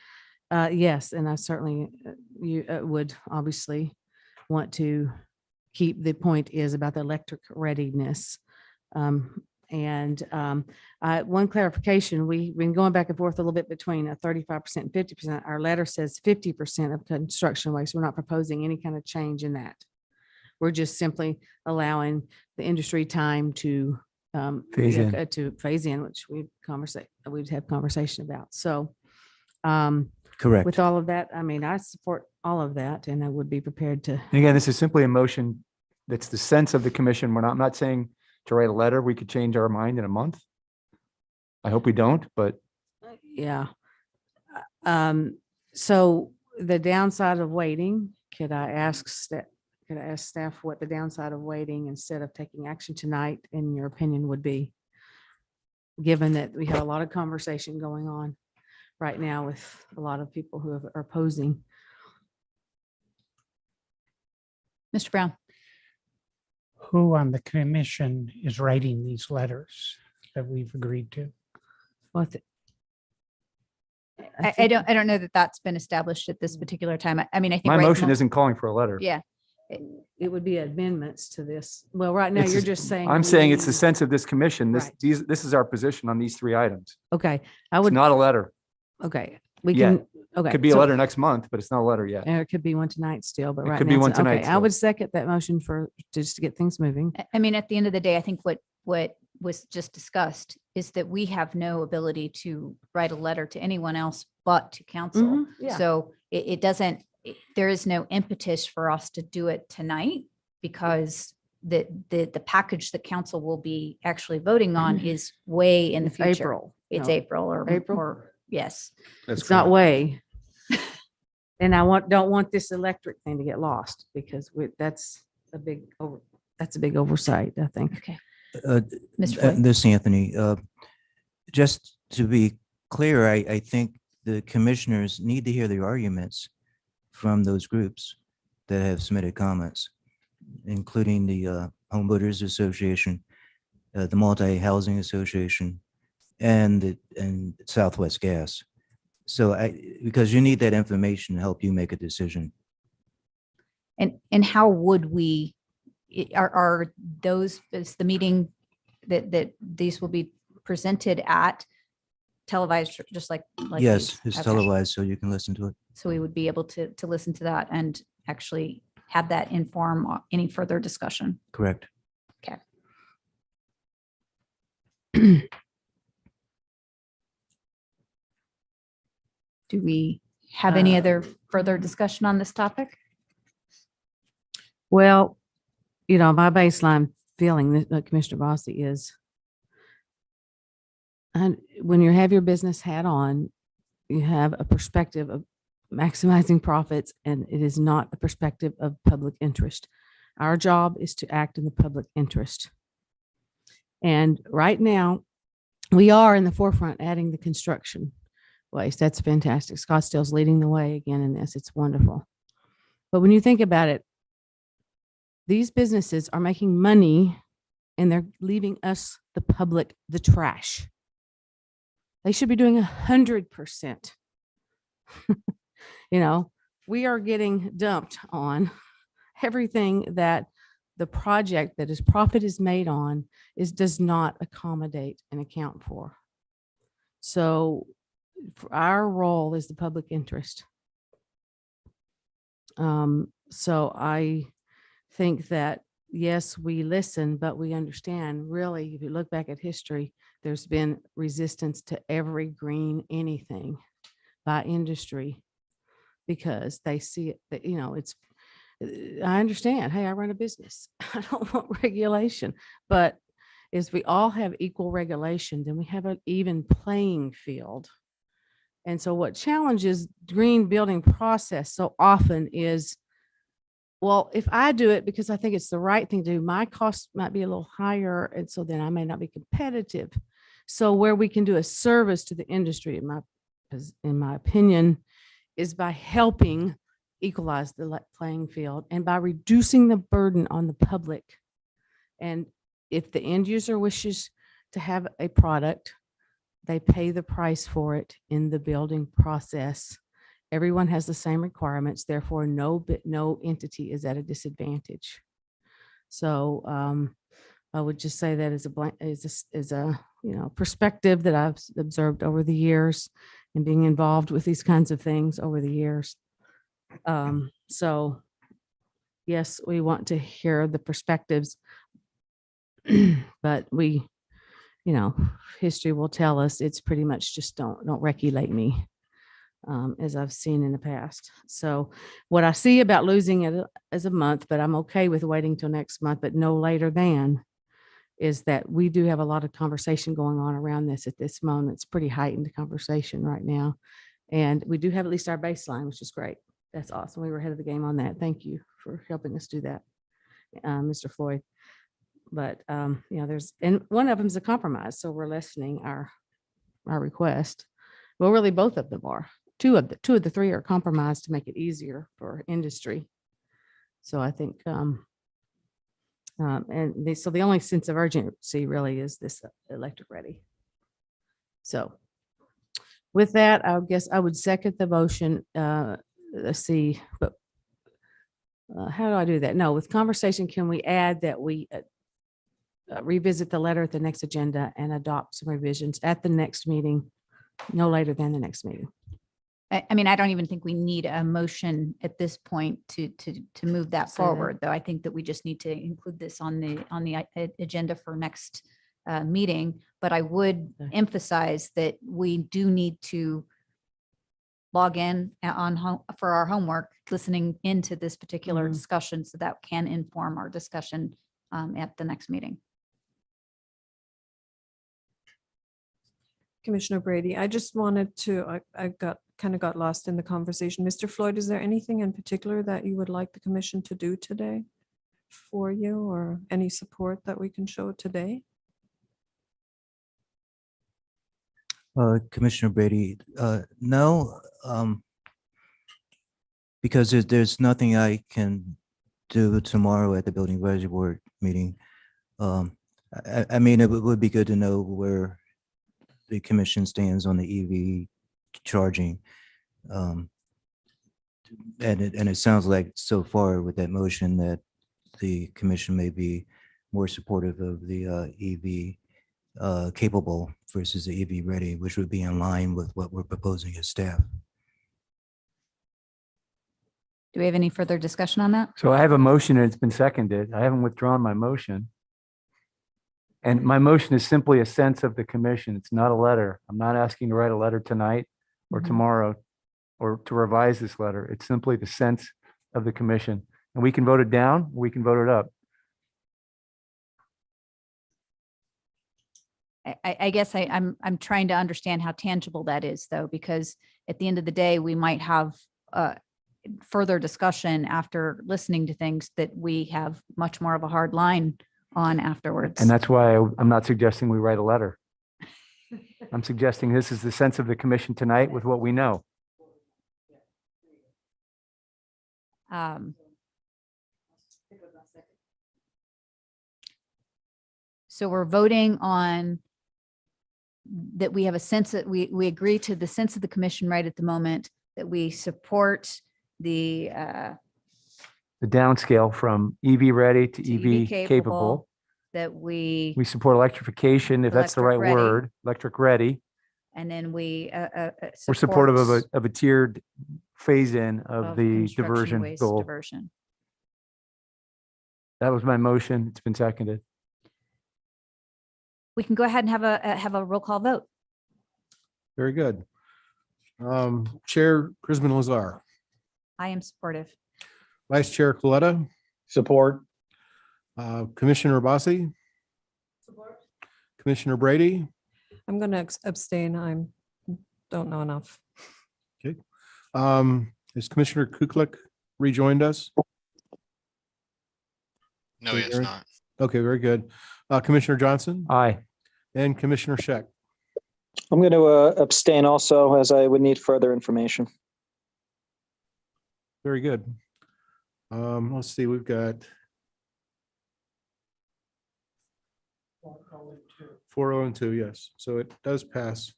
Yes, and I certainly you would obviously want to keep the point is about the electric readiness. One clarification, we've been going back and forth a little bit between a 35% and 50%. Our letter says 50% of construction waste. We're not proposing any kind of change in that. We're just simply allowing the industry time to Phase in. to phase in, which we'd have conversation about. So Correct. with all of that, I mean, I support all of that, and I would be prepared to. And again, this is simply a motion that's the sense of the commission. I'm not saying to write a letter. We could change our mind in a month. I hope we don't, but Yeah. So the downside of waiting, could I ask staff what the downside of waiting instead of taking action tonight, in your opinion, would be? Given that we have a lot of conversation going on right now with a lot of people who are opposing. Mr. Brown? Who on the commission is writing these letters that we've agreed to? What? I don't know that that's been established at this particular time. I mean, I think. my right motion now- isn't calling for a letter. Yeah, It would be amendments to this. Well, right now, It's you're the- just saying. I'm saying it's the we- sense of this commission. Right. This is our position on these three items. Okay, I It's would, not a letter. okay, we yet. can, okay. Could be a so- letter next month, but it's not a letter yet. Or it could be one tonight still, but It right could now. be one it's not. tonight Okay, I still. would second that motion for, just to get things moving. I mean, at the end of the day, I think what was just discussed is that we have no ability to write a letter to anyone else but to council. Mhm, yeah. So it doesn't, there is no impetus for us to do it tonight because the package that council will be actually voting on is way in the It's future. April. It's No, April April? or yes. It's not way. And I don't want this electric thing to get lost because that's a big that's a big oversight, I think. Okay. Uh, Mr. Floyd? This, Anthony, just to be clear, I think the commissioners need to hear the arguments from those groups that have submitted comments, including the Home Builders Association, the Multi-Housing Association, and Southwest Gas. So because you need that information to help you make a decision. And how would we, are those, is the meeting that these will be presented at televised, just like? Yes, these? it's Okay. televised, so you can listen to it. So we would be able to listen to that and actually have that inform any further discussion. Correct. Okay. Do we have any other further discussion on this topic? Well, my baseline feeling, Commissioner Bossi, is and when you have your business hat on, you have a perspective of maximizing profits, and it is not a perspective of public interest. Our job is to act in the public interest. And right now, we are in the forefront adding the construction waste. That's fantastic. Scottsdale's leading the way again in this. It's wonderful. But when you think about it, these businesses are making money and they're leaving us, the public, the trash. They should be doing 100%. We are getting dumped on everything that the project that his profit is made on does not accommodate and account for. So our role is the public interest. So I think that, yes, we listen, but we understand, really, if you look back at history, there's been resistance to every green anything by industry because they see it that, I understand, hey, I run a business. I don't want regulation, but as we all have equal regulation, then we have an even playing field. And so what challenges green building process so often is, well, if I do it because I think it's the right thing to do, my cost might be a little higher. And so then I may not be competitive. So where we can do a service to the industry, in my opinion, is by helping equalize the playing field and by reducing the burden on the public. And if the end user wishes to have a product, they pay the price for it in the building process. Everyone has the same requirements, therefore no entity is at a disadvantage. So I would just say that as a perspective that I've observed over the years and being involved with these kinds of things over the years. So yes, we want to hear the perspectives, but we, history will tell us it's pretty much just don't regulate me. As I've seen in the past. So what I see about losing it as a month, but I'm okay with waiting till next month, but no later than, is that we do have a lot of conversation going on around this at this moment. It's pretty heightened conversation right now. And we do have at least our baseline, which is great. That's awesome. We were ahead of the game on that. Thank you for helping us do that, Mr. Floyd. But, and one of them is a compromise. So we're lessening our request. Well, really both of them are. Two of the three are compromised to make it easier for industry. So I think, so the only sense of urgency really is this electric ready. So with that, I guess I would second the motion. Let's see, but how do I do that? No, with conversation, can we add that we revisit the letter at the next agenda and adopt some revisions at the next meeting, no later than the next meeting? I mean, I don't even think we need a motion at this point to move that Say that. forward, though. I think that we just need to include this on the agenda for next meeting. But I would emphasize that we do need to log in for our homework, listening into this particular discussion, so that can inform our discussion at the next meeting. Commissioner Brady, I just wanted to, I kind of got lost in the conversation. Mr. Floyd, is there anything in particular that you would like the commission to do today? for you or any support that we can show today? Commissioner Brady, no, because there's nothing I can do tomorrow at the Building Advisory Board meeting. I mean, it would be good to know where the commission stands on the EV charging. And it sounds like so far with that motion that the commission may be more supportive of the EV capable versus the EV ready, which would be in line with what we're proposing as staff. Do we have any further discussion on that? So I have a motion and it's been seconded. I haven't withdrawn my motion. And my motion is simply a sense of the commission. It's not a letter. I'm not asking to write a letter tonight or tomorrow or to revise this letter. It's simply the sense of the commission. And we can vote it down, we can vote it up. I guess I'm trying to understand how tangible that is, though, because at the end of the day, we might have further discussion after listening to things that we have much more of a hard line on afterwards. And that's why I'm not suggesting we write a letter. I'm suggesting this is the sense of the commission tonight with what we know. So we're voting on that we have a sense that we agree to the sense of the commission right at the moment, that we support the downscale from EV ready to EV EV capable. that we We support electrification, if that's the right Electric ready. word, electric ready. and then we We're supportive support of a tiered phase in of the construction diversion waste goal. diversion. That was my motion. It's been seconded. We can go ahead and have a roll call vote. Very good. Chair Crisman Lazar, I am supportive. Vice Chair Coletta, Support. Commissioner Bassi, Commissioner Brady, I'm going to abstain. Don't know enough. has Commissioner Kuklik rejoined us? No, he is Gary? not. Okay, very good. Commissioner Johnson Aye. and Commissioner Scheck. I'm going to abstain also, as I would need further information. Very good. Let's see, we've got 402, yes. So it does pass.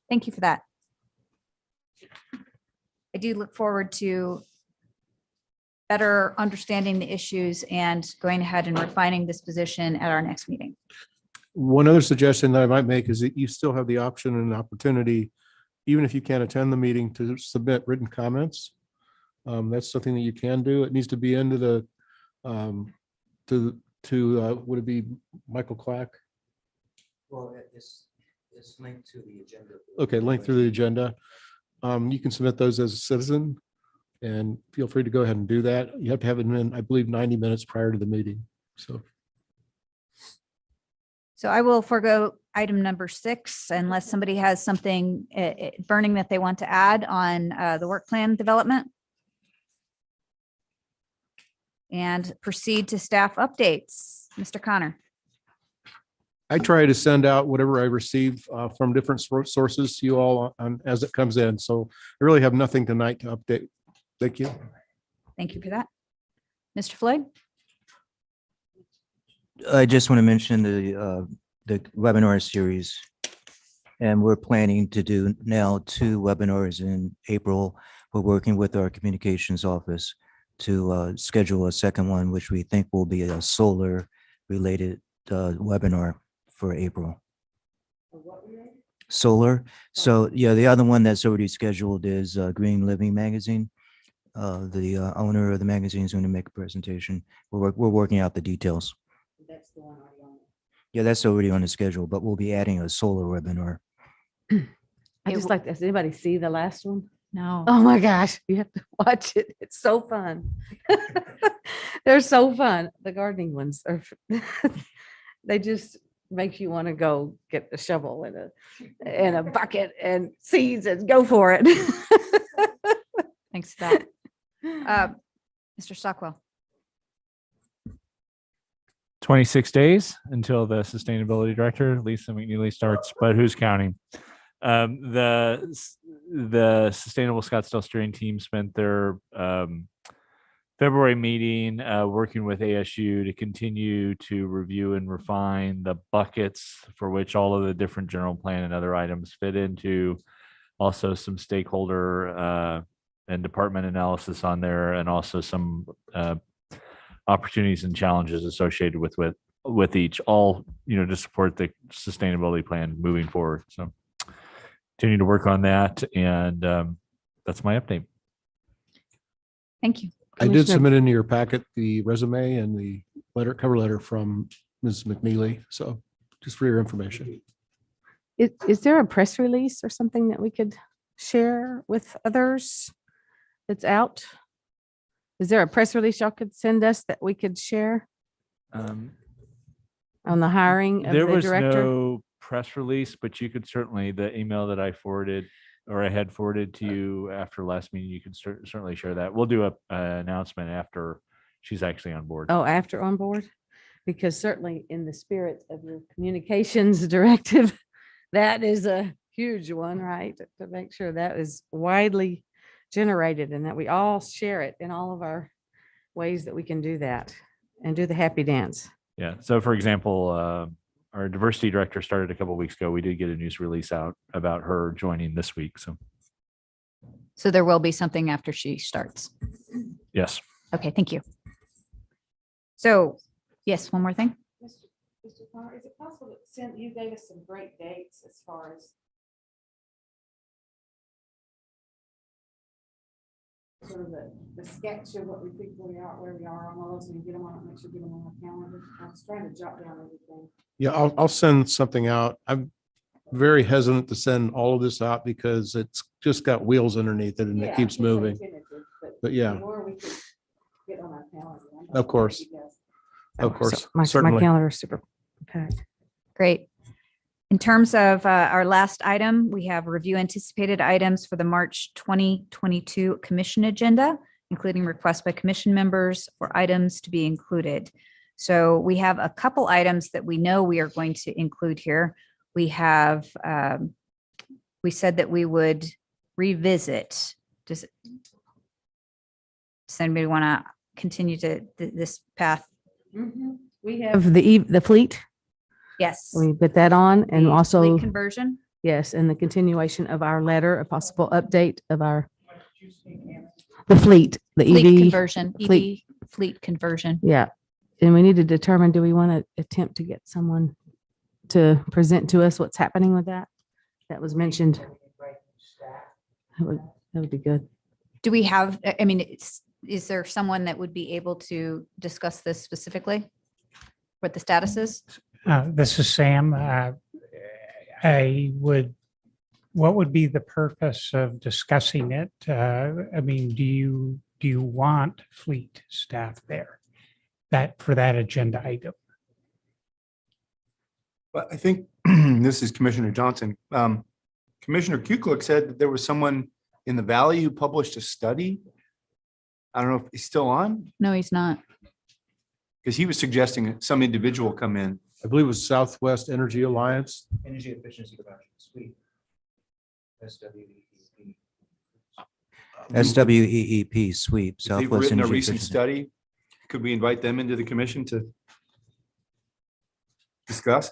Thank you for that. I do look forward to better understanding the issues and going ahead and refining this position at our next meeting. One other suggestion that I might make is that you still have the option and opportunity, even if you can't attend the meeting, to submit written comments. That's something that you can do. It needs to be into the, would it be Michael Clack? Well, it's linked to the agenda. Okay, link through the agenda. You can submit those as a citizen and feel free to go ahead and do that. You have to have it in, I believe, 90 minutes prior to the meeting. So I will forego item number 6 unless somebody has something burning that they want to add on the work plan development. And proceed to staff updates. Mr. Connor. I try to send out whatever I receive from different sources to you all as it comes in. So I really have nothing tonight to update. Thank you. Thank you for that. Mr. Floyd? I just want to mention the webinar series. And we're planning to do now 2 webinars in April. We're working with our communications office to schedule a second one, which we think will be a solar related webinar for April. Solar. So yeah, the other one that's already scheduled is Green Living Magazine. The owner of the magazine is going to make a presentation. We're working out the details. That's the one already on. Yeah, that's already on the schedule, but we'll be adding a solar webinar. I just like, does anybody see the last one? No. Oh my gosh, you have to watch it. It's so fun. They're so fun. The gardening ones are, they just make you want to go get the shovel and a bucket and seeds and go for it. Thanks for that. Mr. Stockwell. 26 days until the sustainability director, Lisa McNeely, starts, but who's counting? The Sustainable Scottsdale steering team spent their February meeting working with ASU to continue to review and refine the buckets for which all of the different general plan and other items fit into. Also some stakeholder and department analysis on there, and also some opportunities and challenges associated with each, all, to support the sustainability plan moving forward. So continue to work on that. And that's my update. Thank you. I did submit into your packet the resume and the cover letter from Ms. McNeely. So just for your information. Is there a press release or something that we could share with others that's out? Is there a press release y'all could send us that we could share on the hiring of There the was director? no press release, but you could certainly, the email that I forwarded or I had forwarded to you after last meeting, you could certainly share that. We'll do a announcement after she's actually on board. Oh, after on board? Because certainly in the spirit of your communications directive, that is a huge one, right? To make sure that is widely generated and that we all share it in all of our ways that we can do that and do the happy dance. Yeah. So for example, our diversity director started a couple of weeks ago. We did get a news release out about her joining this week. So there will be something after she starts. Yes. Okay, thank you. So, yes, one more thing. Mr. Connor, is it possible to send, you gave us some great dates as far as sort of the sketch of what we think where we are on those, and get them on, make sure get them on our calendar. I was trying to jot down everything. Yeah, I'll send something out. I'm very hesitant to send all of this out because it's just got wheels underneath it and it keeps moving. But yeah. The more we could get on our calendar. Of course. Of course, So my certainly. calendar is super packed. Great. In terms of our last item, we have review anticipated items for the March 2022 commission agenda, including requests by commission members for items to be included. So we have a couple items that we know we are going to include here. We have, we said that we would revisit. Does anybody want to continue to this path? We have the fleet. Yes. We put that on, and The also, fleet conversion. yes, and the continuation of our letter, a possible update of the fleet, the Fleet EV. conversion, fleet. EV fleet conversion. Yeah. And we need to determine, do we want to attempt to get someone to present to us what's happening with that? That was mentioned. That would be good. Do we have, I mean, is there someone that would be able to discuss this specifically? What the status is? This is Sam. What would be the purpose of discussing it? I mean, do you want fleet staff there for that agenda item? Well, I think this is Commissioner Johnson. Commissioner Kuklik said that there was someone in the Valley who published a study. I don't know if he's still on, No, he's not. because he was suggesting that some individual come in. I believe it was Southwest Energy Alliance. Energy efficiency reduction suite. SWEEP sweep. If they've Southwest written a Energy recent Efficiency. study. Could we invite them into the commission to discuss?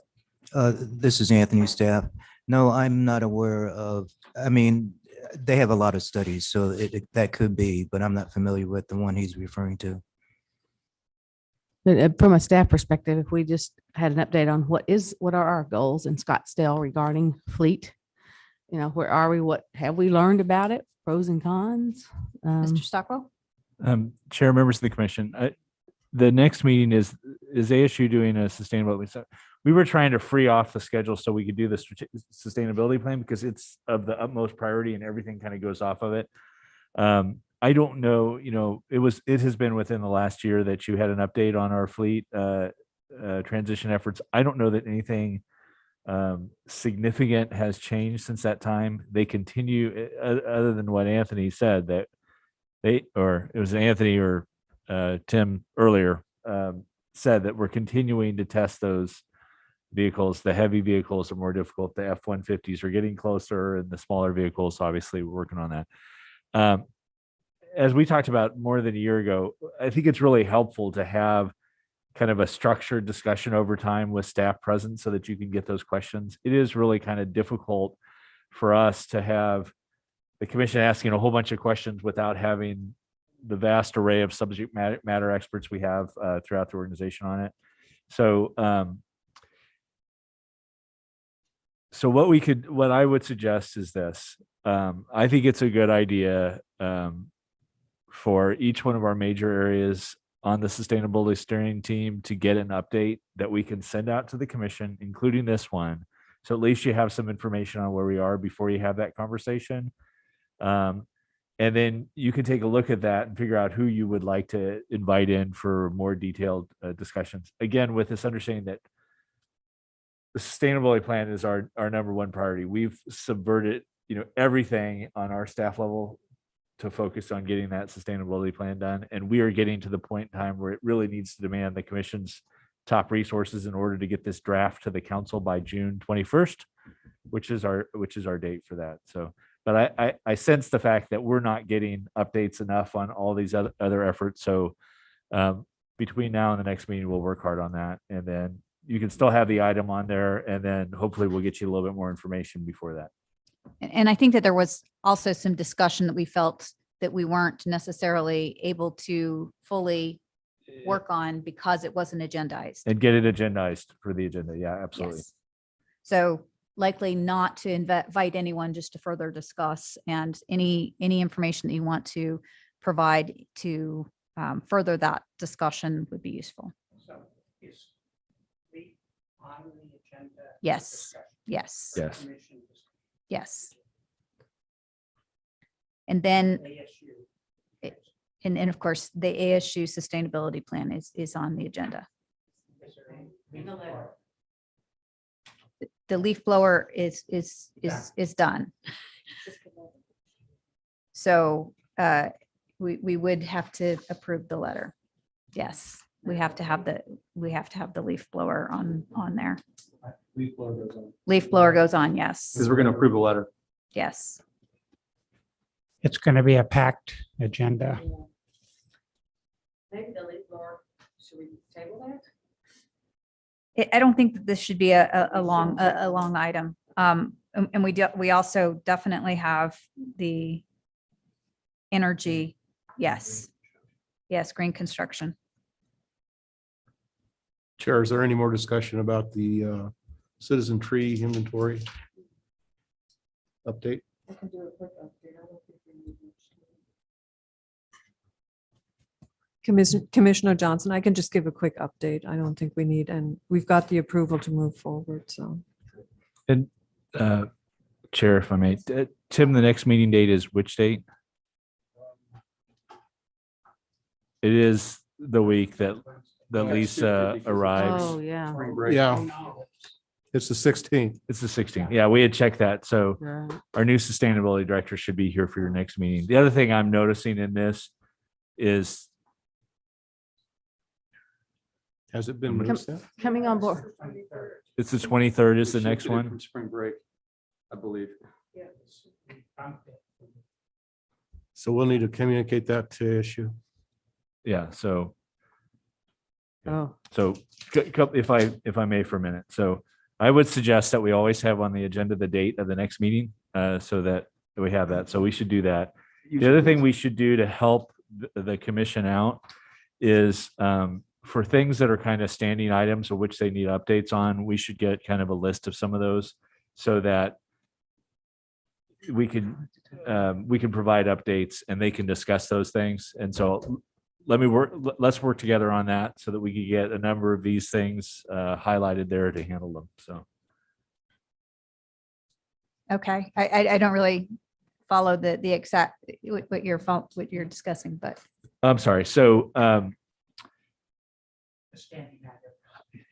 This is Anthony's staff. No, I'm not aware of, I mean, they have a lot of studies, so that could be, but I'm not familiar with the one he's referring to. But from a staff perspective, if we just had an update on what are our goals in Scottsdale regarding fleet? Where are we? What have we learned about it? Pros and cons? Mr. Stockwell? Chair, members of the commission, the next meeting is ASU doing a sustainability. So we were trying to free off the schedule so we could do the sustainability plan because it's of the utmost priority and everything kind of goes off of it. I don't know, it has been within the last year that you had an update on our fleet transition efforts. I don't know that anything significant has changed since that time. They continue, other than what Anthony said, that it was Anthony or Tim earlier, said that we're continuing to test those vehicles. The heavy vehicles are more difficult. The F-150s are getting closer, and the smaller vehicles, obviously, we're working on that. As we talked about more than a year ago, I think it's really helpful to have kind of a structured discussion over time with staff present so that you can get those questions. It is really kind of difficult for us to have the commission asking a whole bunch of questions without having the vast array of subject matter experts we have throughout the organization on it. So, what I would suggest is this. I think it's a good idea for each one of our major areas on the sustainability steering team to get an update that we can send out to the commission, including this one. So at least you have some information on where we are before you have that conversation. And then you can take a look at that and figure out who you would like to invite in for more detailed discussions. Again, with this understanding that the sustainability plan is our number one priority. We've subverted, everything on our staff level to focus on getting that sustainability plan done. And we are getting to the point in time where it really needs to demand the commission's top resources in order to get this draft to the council by June 21st, which is our date for that. So, but I sense the fact that we're not getting updates enough on all these other efforts. So between now and the next meeting, we'll work hard on that. And then you can still have the item on there, and then hopefully we'll get you a little bit more information before that. And I think that there was also some discussion that we felt that we weren't necessarily able to fully work on because it wasn't agendized. And get it agendized for the agenda. Yeah, absolutely. Yes. So likely not to invite anyone just to further discuss, and any information that you want to provide to further that discussion would be useful. So is the on the agenda? Yes. Yes. Yes. Commission Yes. And then, ASU. and of course, the ASU sustainability plan is on the agenda. Is there any- The leaf blower is done. So we would have to approve the letter. Yes, we have to have the leaf blower on there. Leaf blower goes on. Leaf blower goes on, yes, Because we're going to approve the letter. yes. It's going to be a packed agenda. Maybe the leaf blower, should we table that? I don't think that this should be a long item. And we also definitely have the energy. Yes. Yes, green construction. Chair, is there any more discussion about the citizen tree inventory update? I can do a quick update. I don't think we need much. Commissioner Johnson, I can just give a quick update. I don't think we need, and we've got the approval to move forward, so. And Chair, if I may, Tim, the next meeting date is which date? It is the week that Lisa arrives. Oh, yeah. Yeah, it's the 16th. It's the 16th. Yeah, we had checked that. So Right. our new sustainability director should be here for your next meeting. The other thing I'm noticing in this is Has it been moved yet? Coming on board. it's the 23rd is the next one. Spring break, I believe. So we'll need to communicate that to issue. Yeah. So Oh, if I may for a minute. So I would suggest that we always have on the agenda the date of the next meeting so that we have that. So we should do that. The other thing we should do to help the commission out is for things that are kind of standing items of which they need updates on, we should get kind of a list of some of those so that we can provide updates and they can discuss those things. And so let's work together on that so that we can get a number of these things highlighted there to handle them. So. Okay, I don't really follow the exact, what you're discussing, but. I'm sorry. So,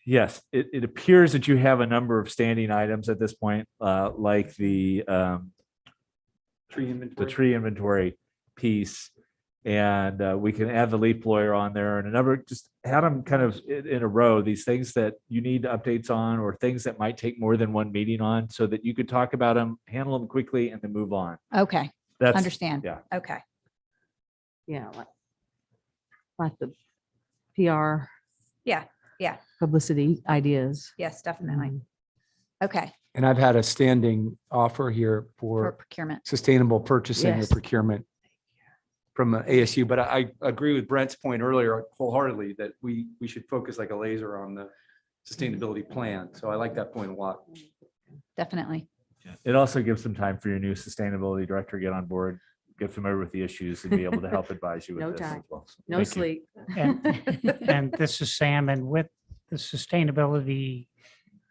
yes, it appears that you have a number of standing items at this point, like the tree inventory piece. And we can add the leaf blower on there and a number, just have them kind of in a row, these things that you need updates on or things that might take more than one meeting on so that you could talk about them, handle them quickly and then move on. Okay, That's understand. Yeah. Okay, Yeah, like the PR yeah, yeah, publicity ideas. yes, definitely. Mhm. Okay, And I've had a standing offer here for for procurement. sustainable purchasing or Yes. procurement from ASU, but I agree with Brent's point earlier wholeheartedly that we should focus like a laser on the sustainability plan. So I like that point a lot. Definitely. It also gives some time for your new sustainability director to get on board, get familiar with the issues and be able to help advise you with No this time. as well. So No thank you. sleep. And this is Sam, and with the sustainability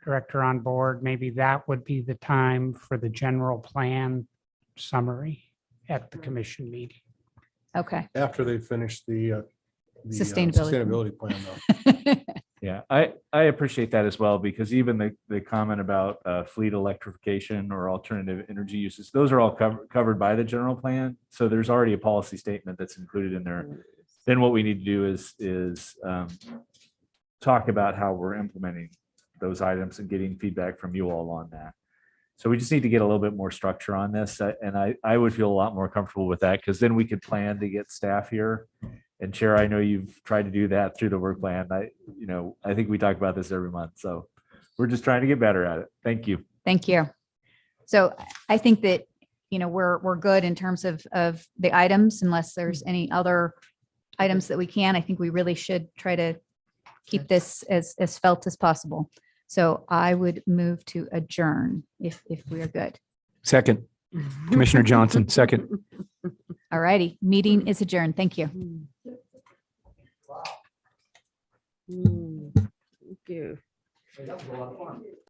director on board, maybe that would be the time for the general plan summary at the commission meeting. Okay. After they finish the Sustainability. sustainability plan though. Yeah, I appreciate that as well, because even the comment about fleet electrification or alternative energy uses, those are all covered by the general plan. So there's already a policy statement that's included in there. Then what we need to do is talk about how we're implementing those items and getting feedback from you all on that. So we just need to get a little bit more structure on this. And I would feel a lot more comfortable with that, because then we could plan to get staff here. And Chair, I know you've tried to do that through the work plan. I think we talk about this every month. So we're just trying to get better at it. Thank you. Thank you. So I think that, we're good in terms of the items, unless there's any other items that we can. I think we really should try to keep this as felt as possible. So I would move to adjourn if we are good. Second, Commissioner Johnson, second. All righty, meeting is adjourned. Thank you. Thank you.